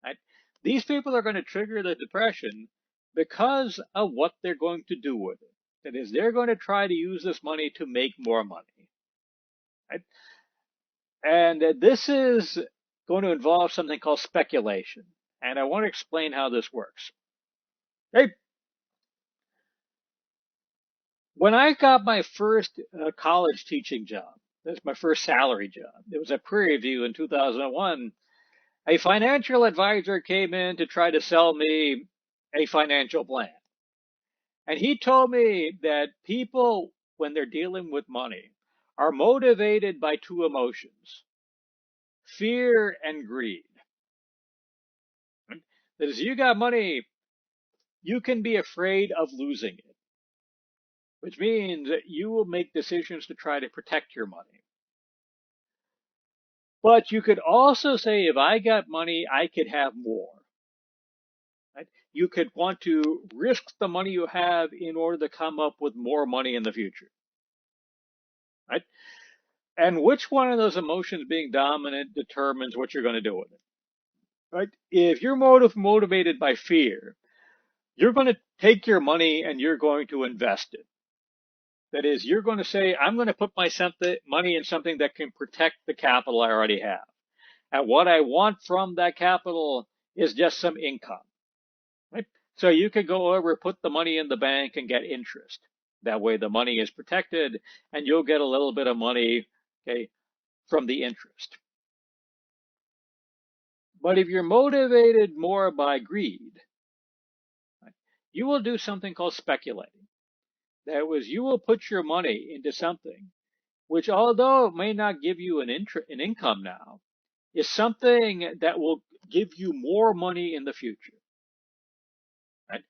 Right? These people are going to trigger the Depression because of what they're going to do with it. That is, they're going to try to use this money to make more money. Right? And this is going to involve something called speculation. And I want to explain how this works. Right? When I got my first college teaching job, that's my first salary job. It was at Prairie View in 2001. A financial advisor came in to try to sell me a financial plan. And he told me that people, when they're dealing with money, are motivated by two emotions, fear and greed. That is, you got money, you can be afraid of losing it, which means that you will make decisions to try to protect your money. But you could also say, if I got money, I could have more. Right? You could want to risk the money you have in order to come up with more money in the future. Right? And which one of those emotions being dominant determines what you're going to do with it. Right? If you're motivated by fear, you're going to take your money and you're going to invest it. That is, you're going to say, I'm going to put my money in something that can protect the capital I already have. And what I want from that capital is just some income. Right? So you could go over, put the money in the bank and get interest. That way the money is protected and you'll get a little bit of money, okay, from the interest. But if you're motivated more by greed, right, you will do something called speculating. That was, you will put your money into something which, although it may not give you an income now, is something that will give you more money in the future. Right?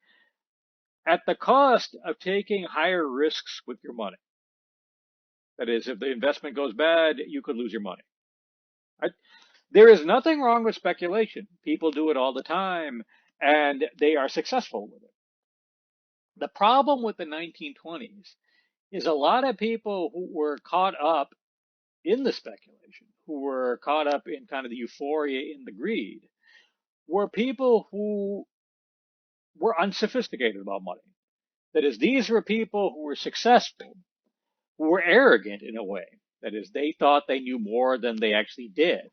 At the cost of taking higher risks with your money. That is, if the investment goes bad, you could lose your money. Right? There is nothing wrong with speculation. People do it all the time, and they are successful with it. The problem with the 1920s is a lot of people who were caught up in the speculation, who were caught up in kind of the euphoria in the greed, were people who were unsophisticated about money. That is, these were people who were successful, who were arrogant in a way. That is, they thought they knew more than they actually did.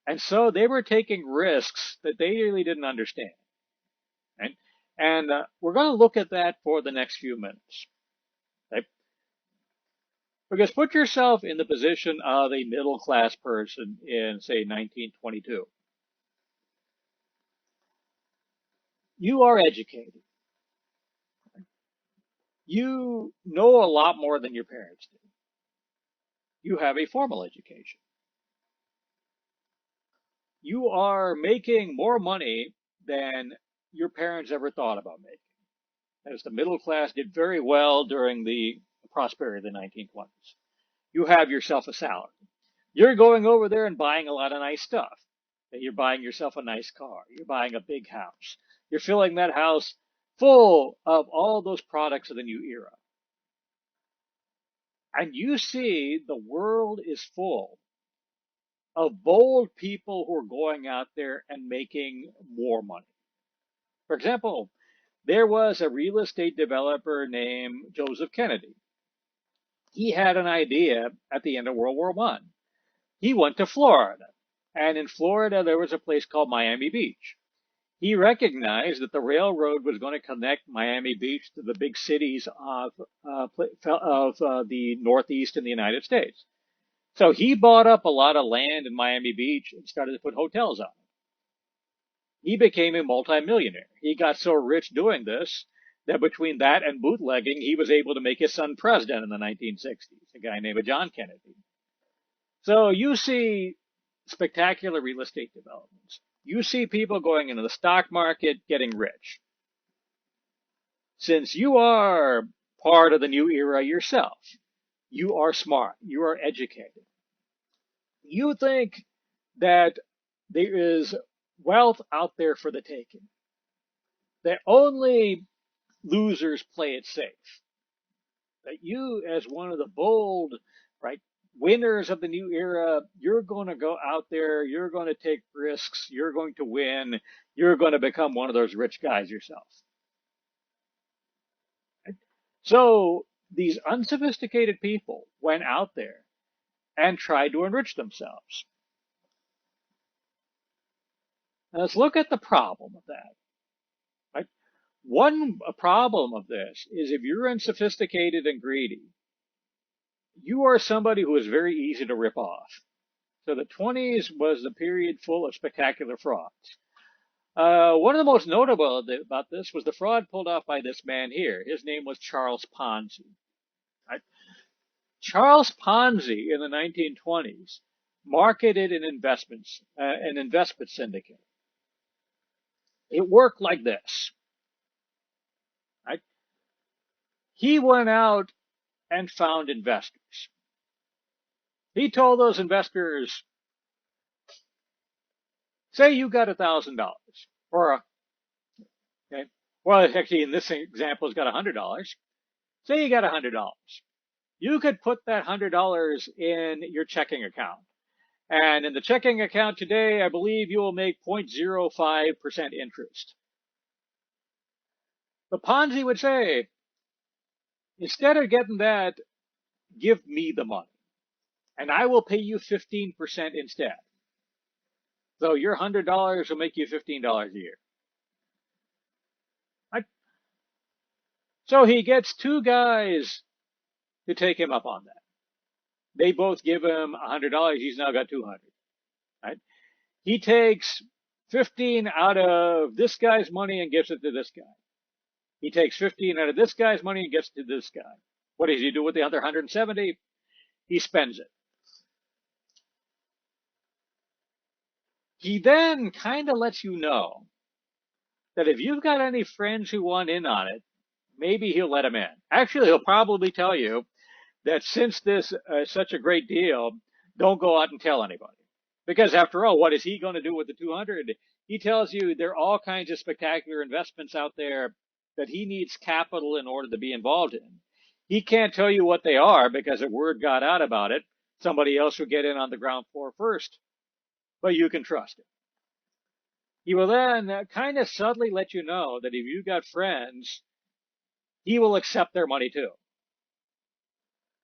And so they were taking risks that they really didn't understand. Right? And we're going to look at that for the next few minutes. Okay? Because put yourself in the position of a middle class person in, say, 1922. You are educated. You know a lot more than your parents did. You have a formal education. You are making more money than your parents ever thought about making. As the middle class did very well during the prosperity of the 1920s. You have yourself a salary. You're going over there and buying a lot of nice stuff. You're buying yourself a nice car. You're buying a big house. You're filling that house full of all those products of the new era. And you see the world is full of bold people who are going out there and making more money. For example, there was a real estate developer named Joseph Kennedy. He had an idea at the end of World War I. He went to Florida, and in Florida there was a place called Miami Beach. He recognized that the railroad was going to connect Miami Beach to the big cities of the Northeast in the United States. So he bought up a lot of land in Miami Beach and started to put hotels on it. He became a multimillionaire. He got so rich doing this that between that and bootlegging, he was able to make his son president in the 1960s, a guy named John Kennedy. So you see spectacular real estate developments. You see people going into the stock market getting rich. Since you are part of the new era yourself, you are smart, you are educated. You think that there is wealth out there for the taking, that only losers play it safe, that you, as one of the bold, right, winners of the new era, you're going to go out there, you're going to take risks, you're going to win, you're going to become one of those rich guys yourself. Right? So these unsophisticated people went out there and tried to enrich themselves. Now let's look at the problem of that. Right? One problem of this is if you're unsophisticated and greedy, you are somebody who is very easy to rip off. So the 20s was a period full of spectacular frauds. One of the most notable about this was the fraud pulled off by this man here. His name was Charles Ponzi. Right? Charles Ponzi in the 1920s marketed an investment syndicate. It worked like this. Right? He went out and found investors. He told those investors, say you got $1,000, or okay, well, actually in this example, it's got $100. Say you got $100. You could put that $100 in your checking account. And in the checking account today, I believe you will make 0.05% interest. The Ponzi would say, instead of getting that, give me the money, and I will pay you 15% instead. So your $100 will make you $15 a year. Right? So he gets two guys to take him up on that. They both give him $100. He's now got $200. Right? He takes 15 out of this guy's money and gives it to this guy. He takes 15 out of this guy's money and gives it to this guy. What does he do with the other 170? He spends it. He then kind of lets you know that if you've got any friends who want in on it, maybe he'll let them in. Actually, he'll probably tell you that since this is such a great deal, don't go out and tell anybody. Because after all, what is he going to do with the 200? He tells you there are all kinds of spectacular investments out there that he needs capital in order to be involved in. He can't tell you what they are because if word got out about it, somebody else will get in on the ground floor first, but you can trust him. He will then kind of subtly let you know that if you got friends, he will accept their money too.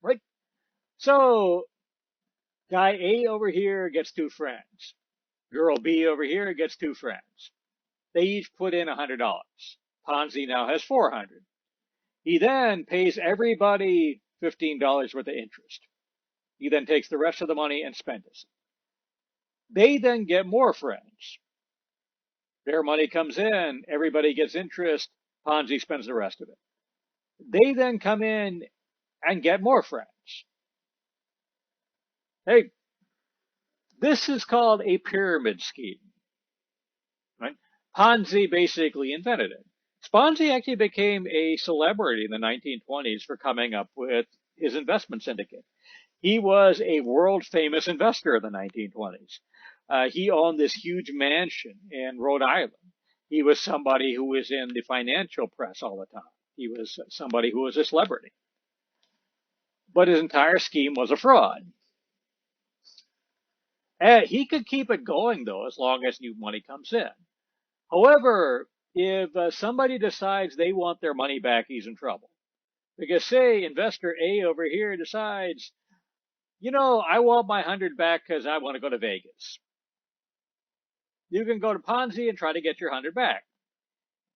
Right? So guy A over here gets two friends. Girl B over here gets two friends. They each put in $100. Ponzi now has 400. He then pays everybody $15 worth of interest. He then takes the rest of the money and spends it. They then get more friends. Their money comes in, everybody gets interest, Ponzi spends the rest of it. They then come in and get more friends. Hey, this is called a pyramid scheme. Right? Ponzi basically invented it. Ponzi actually became a celebrity in the 1920s for coming up with his investment syndicate. He was a world famous investor in the 1920s. He owned this huge mansion in Rhode Island. He was somebody who was in the financial press all the time. He was somebody who was a celebrity. But his entire scheme was a fraud. He could keep it going, though, as long as new money comes in. However, if somebody decides they want their money back, he's in trouble. Because say investor A over here decides, I want my 100 back because I want to go to Vegas. You can go to Ponzi and try to get your 100 back.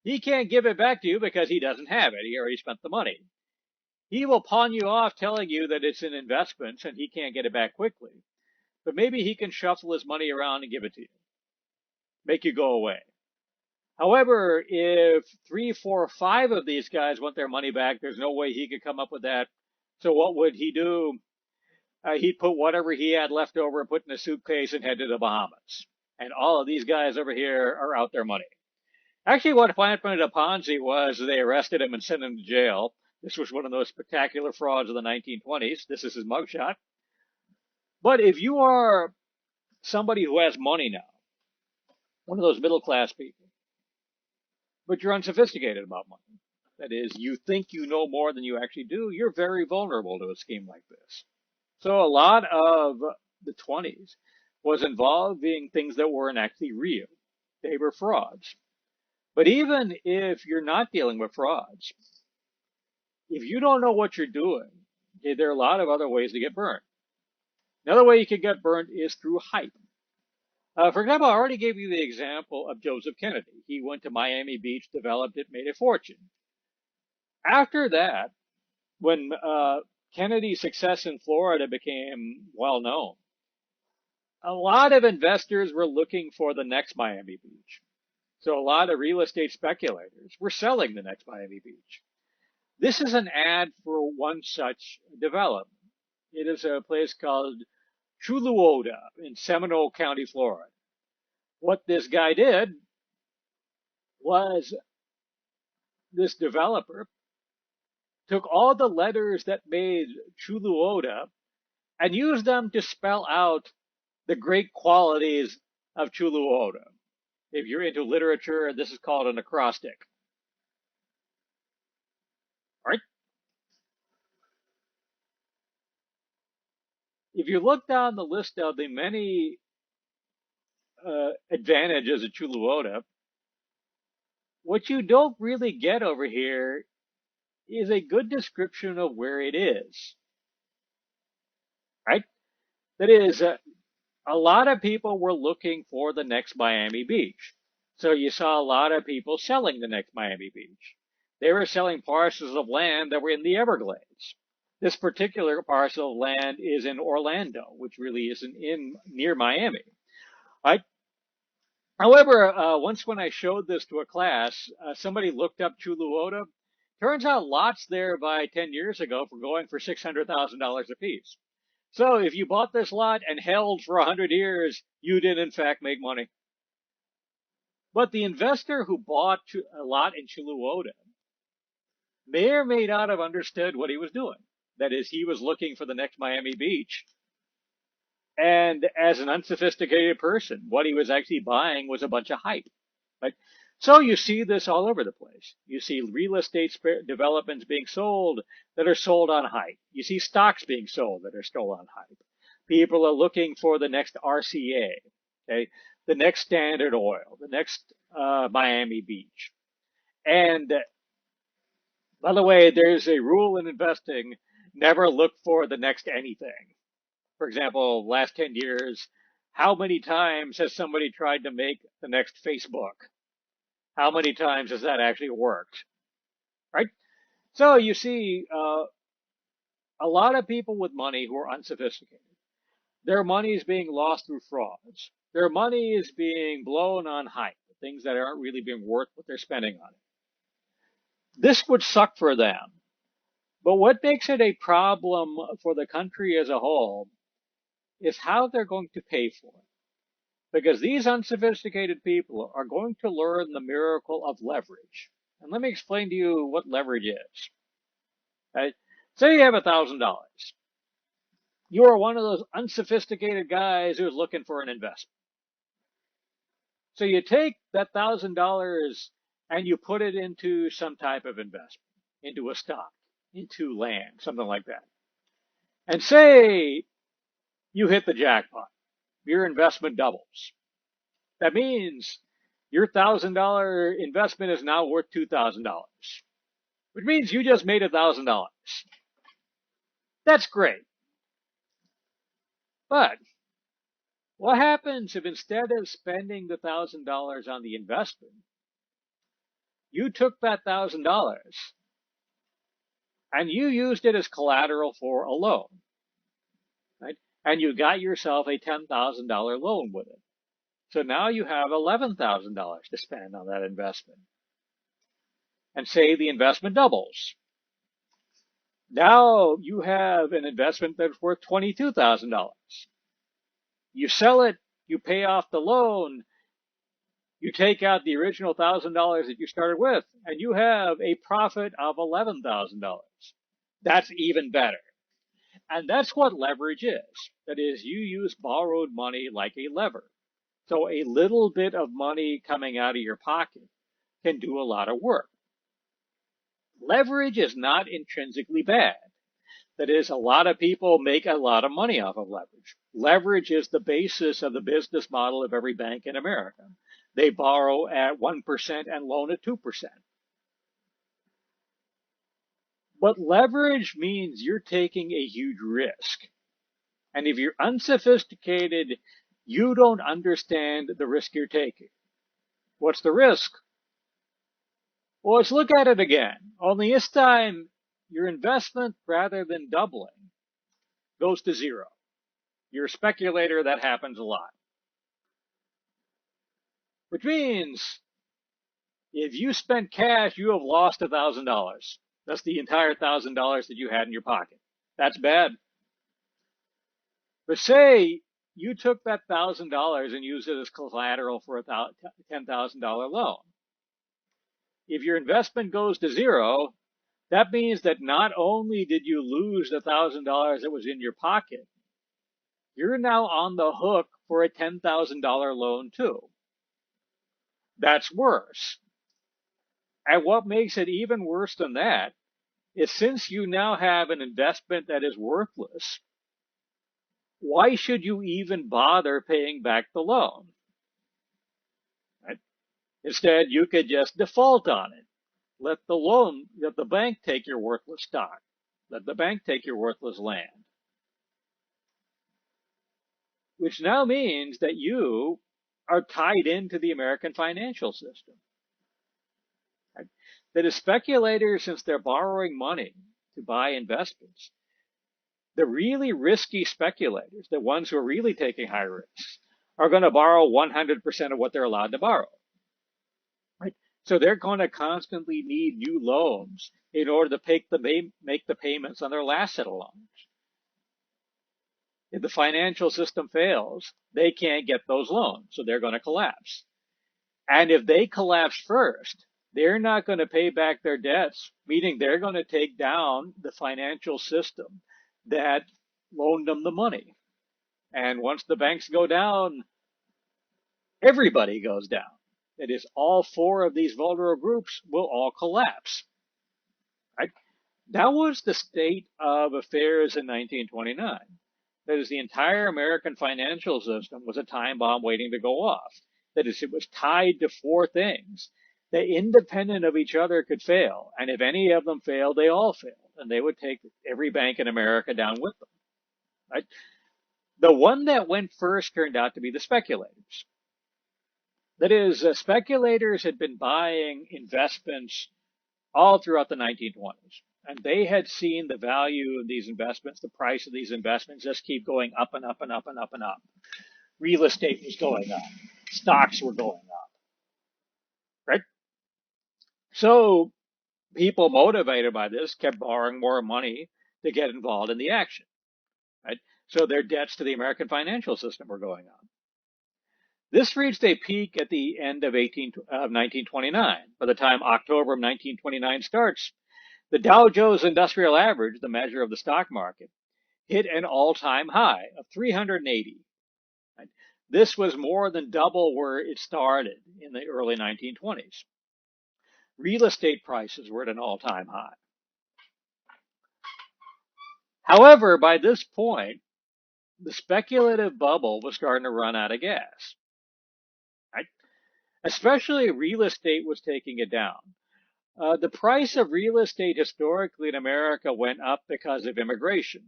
He can't give it back to you because he doesn't have it. He already spent the money. He will pawn you off telling you that it's an investment and he can't get it back quickly. But maybe he can shuffle his money around and give it to you. Make you go away. However, if 3, 4, 5 of these guys want their money back, there's no way he could come up with that. So what would he do? He'd put whatever he had left over and put in a suitcase and head to the Bahamas. And all of these guys over here are out their money. Actually, what happened to Ponzi was they arrested him and sent him to jail. This was one of those spectacular frauds of the 1920s. This is his mugshot. But if you are somebody who has money now, one of those middle class people, but you're unsophisticated about money, that is, you think you know more than you actually do, you're very vulnerable to a scheme like this. So a lot of the 20s was involving things that weren't actually real. They were frauds. But even if you're not dealing with frauds, if you don't know what you're doing, okay, there are a lot of other ways to get burnt. Another way you could get burnt is through hype. For example, I already gave you the example of Joseph Kennedy. He went to Miami Beach, developed it, made a fortune. After that, when Kennedy's success in Florida became well known, a lot of investors were looking for the next Miami Beach. So a lot of real estate speculators were selling the next Miami Beach. This is an ad for one such development. It is a place called Chuluoda in Seminole County, Florida. What this guy did was this developer took all the letters that made Chuluoda and used them to spell out the great qualities of Chuluoda. If you're into literature, this is called an acrostic. All right? If you look down the list of the many advantages of Chuluoda, what you don't really get over here is a good description of where it is. Right? That is, a lot of people were looking for the next Miami Beach. So you saw a lot of people selling the next Miami Beach. They were selling parcels of land that were in the Everglades. This particular parcel of land is in Orlando, which really isn't near Miami. Right? However, once when I showed this to a class, somebody looked up Chuluoda. Turns out lots there by 10 years ago were going for $600,000 a piece. So if you bought this lot and held for 100 years, you did in fact make money. But the investor who bought a lot in Chuluoda may or may not have understood what he was doing. That is, he was looking for the next Miami Beach. And as an unsophisticated person, what he was actually buying was a bunch of hype. Right? So you see this all over the place. You see real estate developments being sold that are sold on hype. You see stocks being sold that are sold on hype. People are looking for the next RCA, okay, the next Standard Oil, the next Miami Beach. And by the way, there's a rule in investing: never look for the next anything. For example, last 10 years, how many times has somebody tried to make the next Facebook? How many times has that actually worked? Right? So you see a lot of people with money who are unsophisticated. Their money is being lost through frauds. Their money is being blown on hype, things that aren't really being worth what they're spending on it. This would suck for them. But what makes it a problem for the country as a whole is how they're going to pay for it. Because these unsophisticated people are going to learn the miracle of leverage. And let me explain to you what leverage is. Right? Say you have $1,000. You are one of those unsophisticated guys who's looking for an investment. So you take that $1,000 and you put it into some type of investment, into a stock, into land, something like that. And say you hit the jackpot. Your investment doubles. That means your $1,000 investment is now worth $2,000, which means you just made $1,000. That's great. But what happens if instead of spending the $1,000 on the investment, you took that $1,000 and you used it as collateral for a loan, right? And you got yourself a $10,000 loan with it. So now you have $11,000 to spend on that investment. And say the investment doubles. Now you have an investment that's worth $22,000. You sell it, you pay off the loan, you take out the original $1,000 that you started with, and you have a profit of $11,000. That's even better. And that's what leverage is. That is, you use borrowed money like a lever. So a little bit of money coming out of your pocket can do a lot of work. Leverage is not intrinsically bad. That is, a lot of people make a lot of money off of leverage. Leverage is the basis of the business model of every bank in America. They borrow at 1% and loan at 2%. But leverage means you're taking a huge risk. And if you're unsophisticated, you don't understand the risk you're taking. What's the risk? Well, let's look at it again. Only this time, your investment, rather than doubling, goes to zero. You're a speculator, that happens a lot. Which means, if you spent cash, you have lost $1,000. That's the entire $1,000 that you had in your pocket. That's bad. But say you took that $1,000 and used it as collateral for a $10,000 loan. If your investment goes to zero, that means that not only did you lose the $1,000 that was in your pocket, you're now on the hook for a $10,000 loan too. That's worse. And what makes it even worse than that is, since you now have an investment that is worthless, why should you even bother paying back the loan? Right? Instead, you could just default on it. Let the bank take your worthless stock. Let the bank take your worthless land. Which now means that you are tied into the American financial system. Right? That is, speculators, since they're borrowing money to buy investments, the really risky speculators, the ones who are really taking high risks, are going to borrow 100% of what they're allowed to borrow. Right? So they're going to constantly need new loans in order to make the payments on their last set of loans. If the financial system fails, they can't get those loans, so they're going to collapse. And if they collapse first, they're not going to pay back their debts, meaning they're going to take down the financial system that loaned them the money. And once the banks go down, everybody goes down. That is, all four of these vulnerable groups will all collapse. Right? That was the state of affairs in 1929. That is, the entire American financial system was a time bomb waiting to go off. That is, it was tied to four things that, independent of each other, could fail. And if any of them failed, they all failed. And they would take every bank in America down with them. Right? The one that went first turned out to be the speculators. That is, speculators had been buying investments all throughout the 1920s. And they had seen the value of these investments, the price of these investments just keep going up and up and up and up and up. Real estate was going up. Stocks were going up. Right? So people motivated by this kept borrowing more money to get involved in the action. Right? So their debts to the American financial system were going up. This reached a peak at the end of 1929. By the time October of 1929 starts, the Dow Jones Industrial Average, the measure of the stock market, hit an all-time high of 380. This was more than double where it started in the early 1920s. Real estate prices were at an all-time high. However, by this point, the speculative bubble was starting to run out of gas. Right? Especially real estate was taking it down. The price of real estate historically in America went up because of immigration.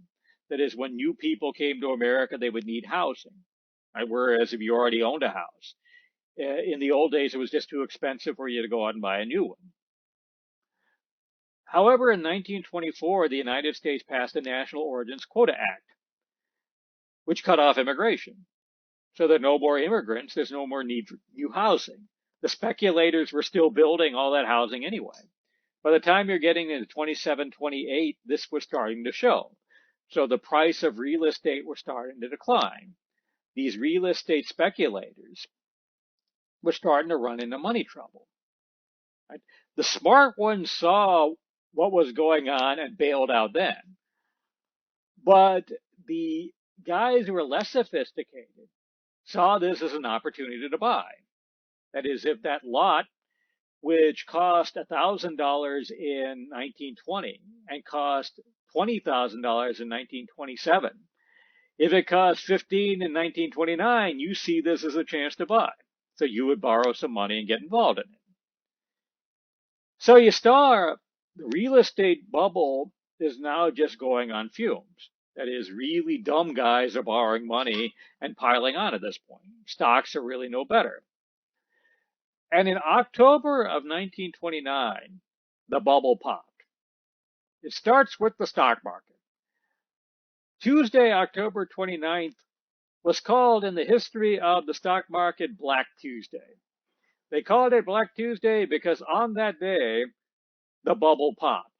That is, when new people came to America, they would need housing. Right? Whereas if you already owned a house, in the old days, it was just too expensive for you to go out and buy a new one. However, in 1924, the United States passed the National Origins Quota Act, which cut off immigration. So that no more immigrants, there's no more need for new housing. The speculators were still building all that housing anyway. By the time you're getting into 27, 28, this was starting to show. So the price of real estate was starting to decline. These real estate speculators were starting to run into money trouble. Right? The smart ones saw what was going on and bailed out then. But the guys who were less sophisticated saw this as an opportunity to buy. That is, if that lot, which cost $1,000 in 1920 and cost $20,000 in 1927, if it cost $15,000 in 1929, you see this as a chance to buy. So you would borrow some money and get involved in it. So you saw the real estate bubble is now just going on fumes. That is, really dumb guys are borrowing money and piling on at this point. Stocks are really no better. And in October of 1929, the bubble popped. It starts with the stock market. Tuesday, October 29th, was called in the history of the stock market Black Tuesday. They called it Black Tuesday because on that day, the bubble popped.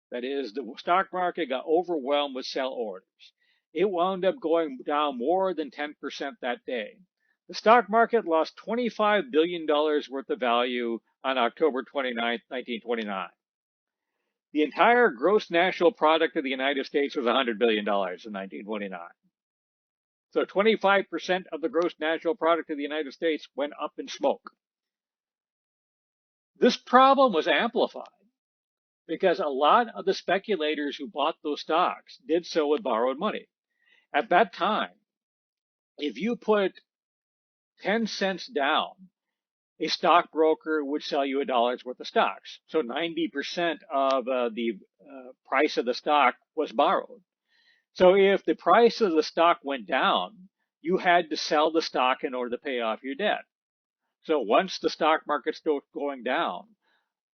That is, the stock market got overwhelmed with sell orders. It wound up going down more than 10% that day. The stock market lost $25 billion worth of value on October 29, 1929. The entire gross national product of the United States was $100 billion in 1929. So 25% of the gross national product of the United States went up in smoke. This problem was amplified because a lot of the speculators who bought those stocks did so with borrowed money. At that time, if you put 10 cents down, a stockbroker would sell you $1 worth of stocks. So 90% of the price of the stock was borrowed. So if the price of the stock went down, you had to sell the stock in order to pay off your debt. So once the stock market starts going down,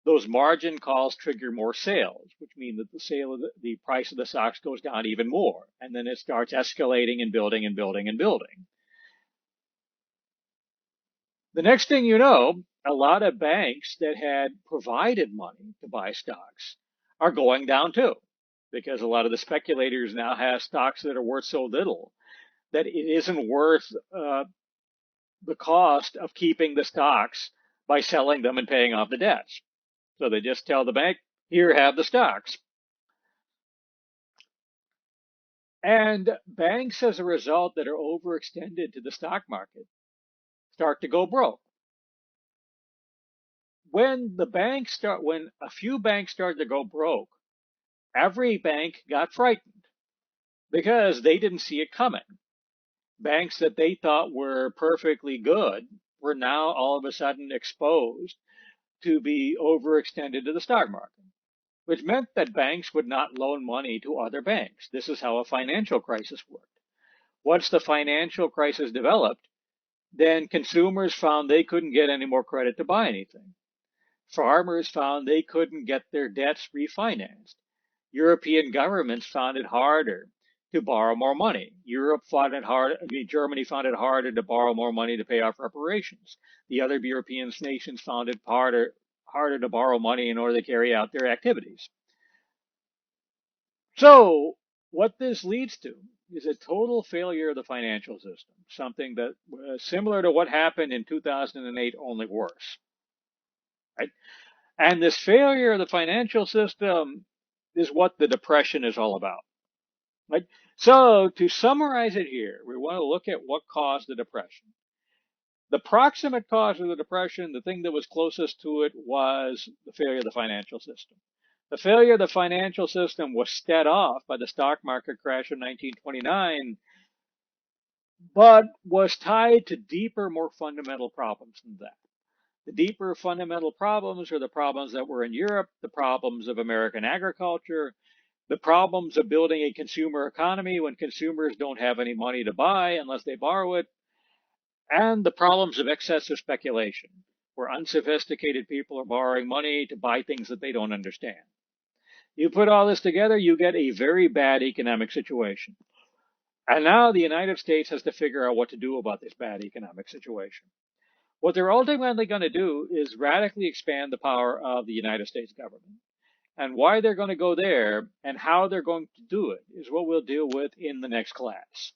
those margin calls trigger more sales, which means that the price of the stocks goes down even more. And then it starts escalating and building and building and building. The next thing you know, a lot of banks that had provided money to buy stocks are going down too, because a lot of the speculators now have stocks that are worth so little that it isn't worth the cost of keeping the stocks by selling them and paying off the debts. So they just tell the bank, here, have the stocks. And banks, as a result, that are overextended to the stock market start to go broke. When a few banks started to go broke, every bank got frightened because they didn't see it coming. Banks that they thought were perfectly good were now all of a sudden exposed to be overextended to the stock market, which meant that banks would not loan money to other banks. This is how a financial crisis worked. Once the financial crisis developed, then consumers found they couldn't get any more credit to buy anything. Farmers found they couldn't get their debts refinanced. European governments found it harder to borrow more money. Germany found it harder to borrow more money to pay off reparations. The other European nations found it harder to borrow money in order to carry out their activities. So what this leads to is a total failure of the financial system, something that was similar to what happened in 2008, only worse. Right? And this failure of the financial system is what the Depression is all about. Right? So to summarize it here, we want to look at what caused the Depression. The proximate cause of the Depression, the thing that was closest to it, was the failure of the financial system. The failure of the financial system was set off by the stock market crash of 1929, but was tied to deeper, more fundamental problems than that. The deeper fundamental problems are the problems that were in Europe, the problems of American agriculture, the problems of building a consumer economy when consumers don't have any money to buy unless they borrow it, and the problems of excessive speculation, where unsophisticated people are borrowing money to buy things that they don't understand. You put all this together, you get a very bad economic situation. And now the United States has to figure out what to do about this bad economic situation. What they're ultimately going to do is radically expand the power of the United States government. And why they're going to go there and how they're going to do it is what we'll deal with in the next class.